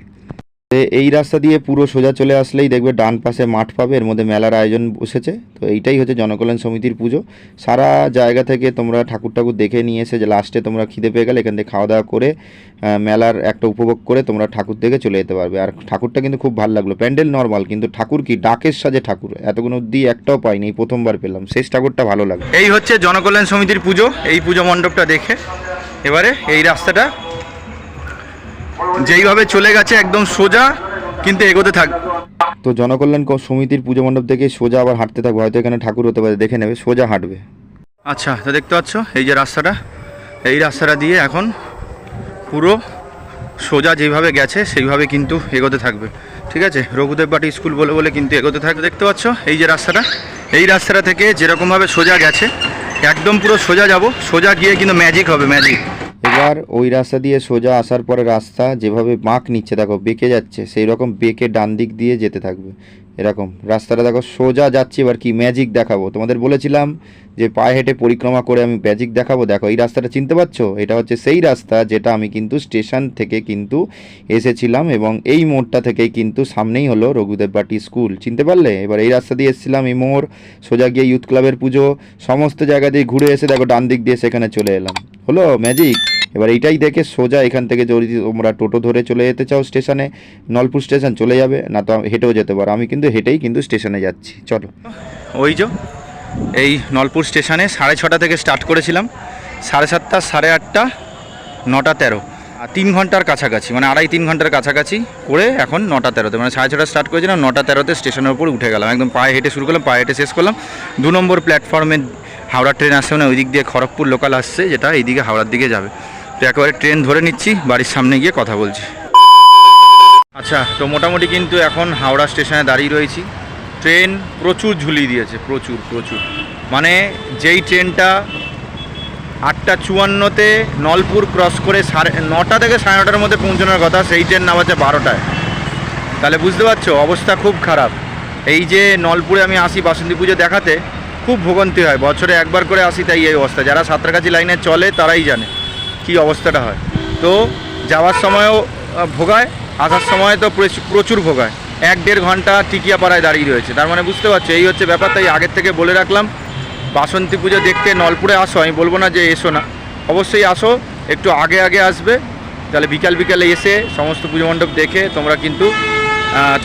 এই রাস্তা দিয়ে পুরো সোজা চলে আসলেই দেখবে ডান পাশে মাঠ পাবে, এর মধ্যে মেলার আয়োজন বসেছে। তো এইটাই হচ্ছে জনকল্যাণ সমিতির পুজো। সারা জায়গা থেকে তোমরা ঠাকুর দেখে নিয়ে এসে যে লাস্টে তোমরা খিদে পেয়ে গেলে এখান থেকে খাওয়া দাওয়া করে মেলার একটা উপভোগ করে তোমরা ঠাকুর দেখে চলে যেতে পারবে। আর ঠাকুরটা কিন্তু খুব ভালো লাগলো, প্যান্ডেল নর্মাল, কিন্তু ঠাকুর কি ডাকের সাজে ঠাকুর, এতগুলো অব্দি একটাও পাইনি, এই প্রথমবার পেলাম, শেষ ঠাকুরটা ভালো লাগলো। এই হচ্ছে জনকল্যাণ সমিতির পুজো, এই পুজো মণ্ডপটা দেখে এবারে এই রাস্তাটা যেইভাবে চলে গেছে একদম সোজা কিন্তু এগোতে থাকবে। তো জনকল্যাণ সমিতির পুজো মণ্ডপ থেকে সোজা আবার হাঁটতে থাকবে, হয়তো এখানে ঠাকুর হতে পারে, দেখে নেবে, সোজা হাঁটবে। আচ্ছা, তো দেখতে পাচ্ছ এই যে রাস্তাটা, এই রাস্তাটা দিয়ে এখন পুরো সোজা যেইভাবে গেছে সেইভাবে কিন্তু এগোতে থাকবে, ঠিক আছে? রঘুদেব বাটি স্কুল বলে বলে কিন্তু এগোতে থাকবে। দেখতে পাচ্ছ এই যে রাস্তাটা, এই রাস্তাটা থেকে যেরকমভাবে সোজা গেছে একদম পুরো সোজা যাব, সোজা গিয়ে কিন্তু ম্যাজিক হবে, ম্যাজিক। এবার ওই রাস্তা দিয়ে সোজা আসার পরে রাস্তা যেভাবে বাঁক নিচ্ছে দেখো, বেঁকে যাচ্ছে, সেই রকম বেঁকে ডান দিক দিয়ে যেতে থাকবে। এরকম রাস্তাটা দেখো সোজা যাচ্ছে। এবার কি ম্যাজিক দেখাবো, তোমাদের বলেছিলাম যে পায়ে হেঁটে পরিক্রমা করে আমি ম্যাজিক দেখাবো। দেখো এই রাস্তাটা চিনতে পারছো, এটা হচ্ছে সেই রাস্তা যেটা আমি কিন্তু স্টেশন থেকে কিন্তু এসেছিলাম, এবং এই মোড়টা থেকেই কিন্তু সামনেই হলো রঘুদেব বাটি স্কুল, চিনতে পারলে? এবার এই রাস্তা দিয়ে এসেছিলাম, এই মোড় সোজা গিয়ে ইউথ ক্লাবের পুজো, সমস্ত জায়গা দিয়ে ঘুরে এসে দেখো ডান দিক দিয়ে সেখানে চলে এলাম, হলো ম্যাজিক। এবার এইটাই দেখে সোজা এখান থেকে যদি তোমরা টোটো ধরে চলে যেতে চাও স্টেশনে, নলপুর স্টেশন চলে যাবে, না তো হেঁটেও যেতে পারো। আমি কিন্তু হেঁটেই কিন্তু স্টেশনে যাচ্ছি। চলো, ওই যে এই নলপুর স্টেশনে 6:30 থেকে স্টার্ট করেছিলাম, 7:30, 8:30, 9:13, 3 ঘন্টার কাছাকাছি, মানে 2.5-3 ঘন্টার কাছাকাছি করে এখন 9:13-তে, মানে 6:30 স্টার্ট করেছিলাম, 9:13-তে স্টেশনের উপর উঠে গেলাম। একদম পায়ে হেঁটে শুরু করলাম, পায়ে হেঁটে শেষ করলাম। 2 নম্বর প্ল্যাটফর্মে হাওড়া ট্রেন আসছে, মানে ওই দিক দিয়ে খড়গপুর লোকাল আসছে, যেটা এইদিকে হাওড়ার দিকে যাবে। তো একেবারে ট্রেন ধরে নিচ্ছি, বাড়ির সামনে গিয়ে কথা বলছি। আচ্ছা, তো মোটামুটি কিন্তু এখন হাওড়া স্টেশনে দাঁড়িয়ে রয়েছি। ট্রেন প্রচুর ঝুলিয়ে দিয়েছে, প্রচুর, মানে যেই ট্রেনটা 8:54-তে নলপুর ক্রস করে 9টা থেকে 9:30-টার মধ্যে পৌঁছানোর কথা, সেই ট্রেন নামাচ্ছে 12টায়। তাহলে বুঝতে পারছো অবস্থা খুব খারাপ। এই যে নলপুরে আমি আসি বাসন্তী পুজো দেখাতে, খুব ভোগান্তি হয়, বছরে একবার করে আসি, তাই এই অবস্থা। যারা সাঁতরাগাছি লাইনে চলে তারাই জানে কি অবস্থাটা হয়। তো যাওয়ার সময়ও ভোগায়, আসার সময় তো প্রচুর ভোগায়। 1-1.5 ঘন্টা টিকিয়াপাড়ায় দাঁড়িয়ে রয়েছে। তার মানে বুঝতে পারছো এই হচ্ছে ব্যাপার। তাই আগের থেকে বলে রাখলাম, বাসন্তী পুজো দেখতে নলপুরে আসো, আমি বলবো না যে এসো না, অবশ্যই আসো, একটু আগে আগে আসবে। তাহলে বিকালে এসে সমস্ত পুজো মণ্ডপ দেখে তোমরা কিন্তু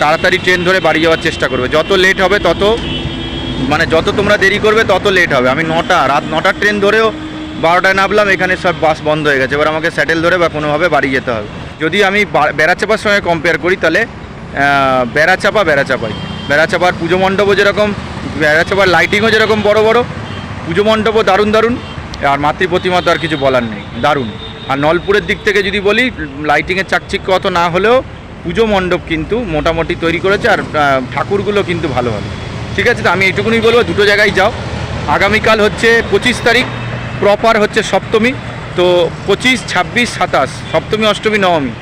তাড়াতাড়ি ট্রেন ধরে বাড়ি যাওয়ার চেষ্টা করবে। যত লেট হবে তত, মানে যত তোমরা দেরি করবে তত লেট হবে। আমি রাত 9টার ট্রেন ধরেও 12টায় নামলাম, এখানে সব বাস বন্ধ হয়ে গেছে। এবার আমাকে স্যাটেল ধরে বা কোনোভাবে বাড়ি যেতে হবে। যদি আমি বেড়াচাপার সঙ্গে কম্পেয়ার করি, তাহলে বেড়াচাপার পুজো মণ্ডপও যেরকম, বেড়াচাপার লাইটিংও যেরকম বড় বড়, পুজো মণ্ডপও দারুণ দারুণ, আর মাতৃ প্রতিমা তো আর কিছু বলার নেই, দারুণ। আর নলপুরের দিক থেকে যদি বলি, লাইটিংয়ের চাকচিক্য অত না হলেও পুজো মণ্ডপ কিন্তু মোটামুটি তৈরি করেছে, আর ঠাকুরগুলো কিন্তু ভালো ভালো। ঠিক আছে, তো আমি এইটুকুনি বলবো, দুটো জায়গায় যাও। আগামীকাল হচ্ছে 25 তারিখ, প্রপার হচ্ছে সপ্তমী। তো 25, 26, 27, সপ্তমী, অষ্টমী, নবমী,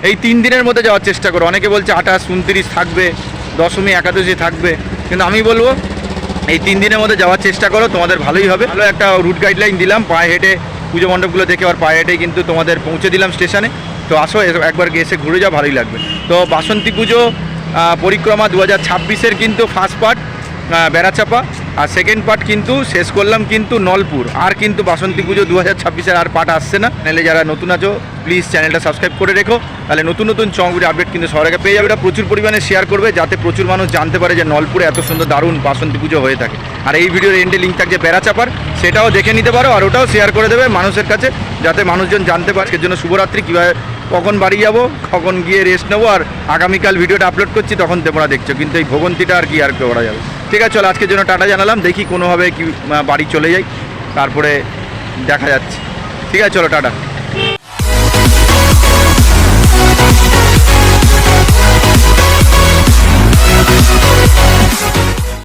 এই 3 দিনের মধ্যে যাওয়ার চেষ্টা করো। অনেকে বলছে 28, 29 থাকবে, দশমী, একাদশী থাকবে, কিন্তু আমি বলবো এই 3 দিনের মধ্যে যাওয়ার চেষ্টা করো, তোমাদের ভালোই হবে। ভালো একটা রুট গাইডলাইন দিলাম, পায়ে হেঁটে পুজো মণ্ডপগুলো দেখে আর পায়ে হেঁটেই কিন্তু তোমাদের পৌঁছে দিলাম স্টেশনে। তো আসো, একবার এসে ঘুরে যাও, ভালোই লাগবে। তো বাসন্তী পুজো পরিক্রমা 2026-এর কিন্তু ফার্স্ট পার্ট বেড়াচাপা, আর সেকেন্ড পার্ট কিন্তু শেষ করলাম কিন্তু নলপুর। আর কিন্তু বাসন্তী পুজো 2026-এর আর পার্ট আসছে না। চ্যানেলে যারা নতুন আছো প্লিজ চ্যানেলটা সাবস্ক্রাইব করে রেখো, তাহলে নতুন নতুন চমকগুলি আপডেট কিন্তু সবার আগে পেয়ে যাবে। এটা প্রচুর পরিমাণে শেয়ার করবে, যাতে প্রচুর মানুষ জানতে পারে যে নলপুরে এত সুন্দর দারুণ বাসন্তী পুজো হয়ে থাকে। আর এই ভিডিওর এন্ডে লিঙ্ক থাকছে বেড়াচাপার, সেটাও দেখে নিতে পারো, আর ওটাও শেয়ার করে দেবে মানুষের কাছে, যাতে মানুষজন জানতে পারে। এর জন্য শুভরাত্রি, কীভাবে কখন বাড়ি যাবো, কখন গিয়ে রেস্ট নেবো, আর আগামীকাল ভিডিওটা আপলোড করছি তখন তোমরা দেখছো। কিন্তু এই ভোগান্তিটা আর কি আর করা যাবে। ঠিক আছে, চলো আজকের জন্য টাটা জানালাম, দেখি কোনোভাবে কি বাড়ি চলে যাই, তারপরে দেখা যাচ্ছে। ঠিক আছে, চলো টাটা।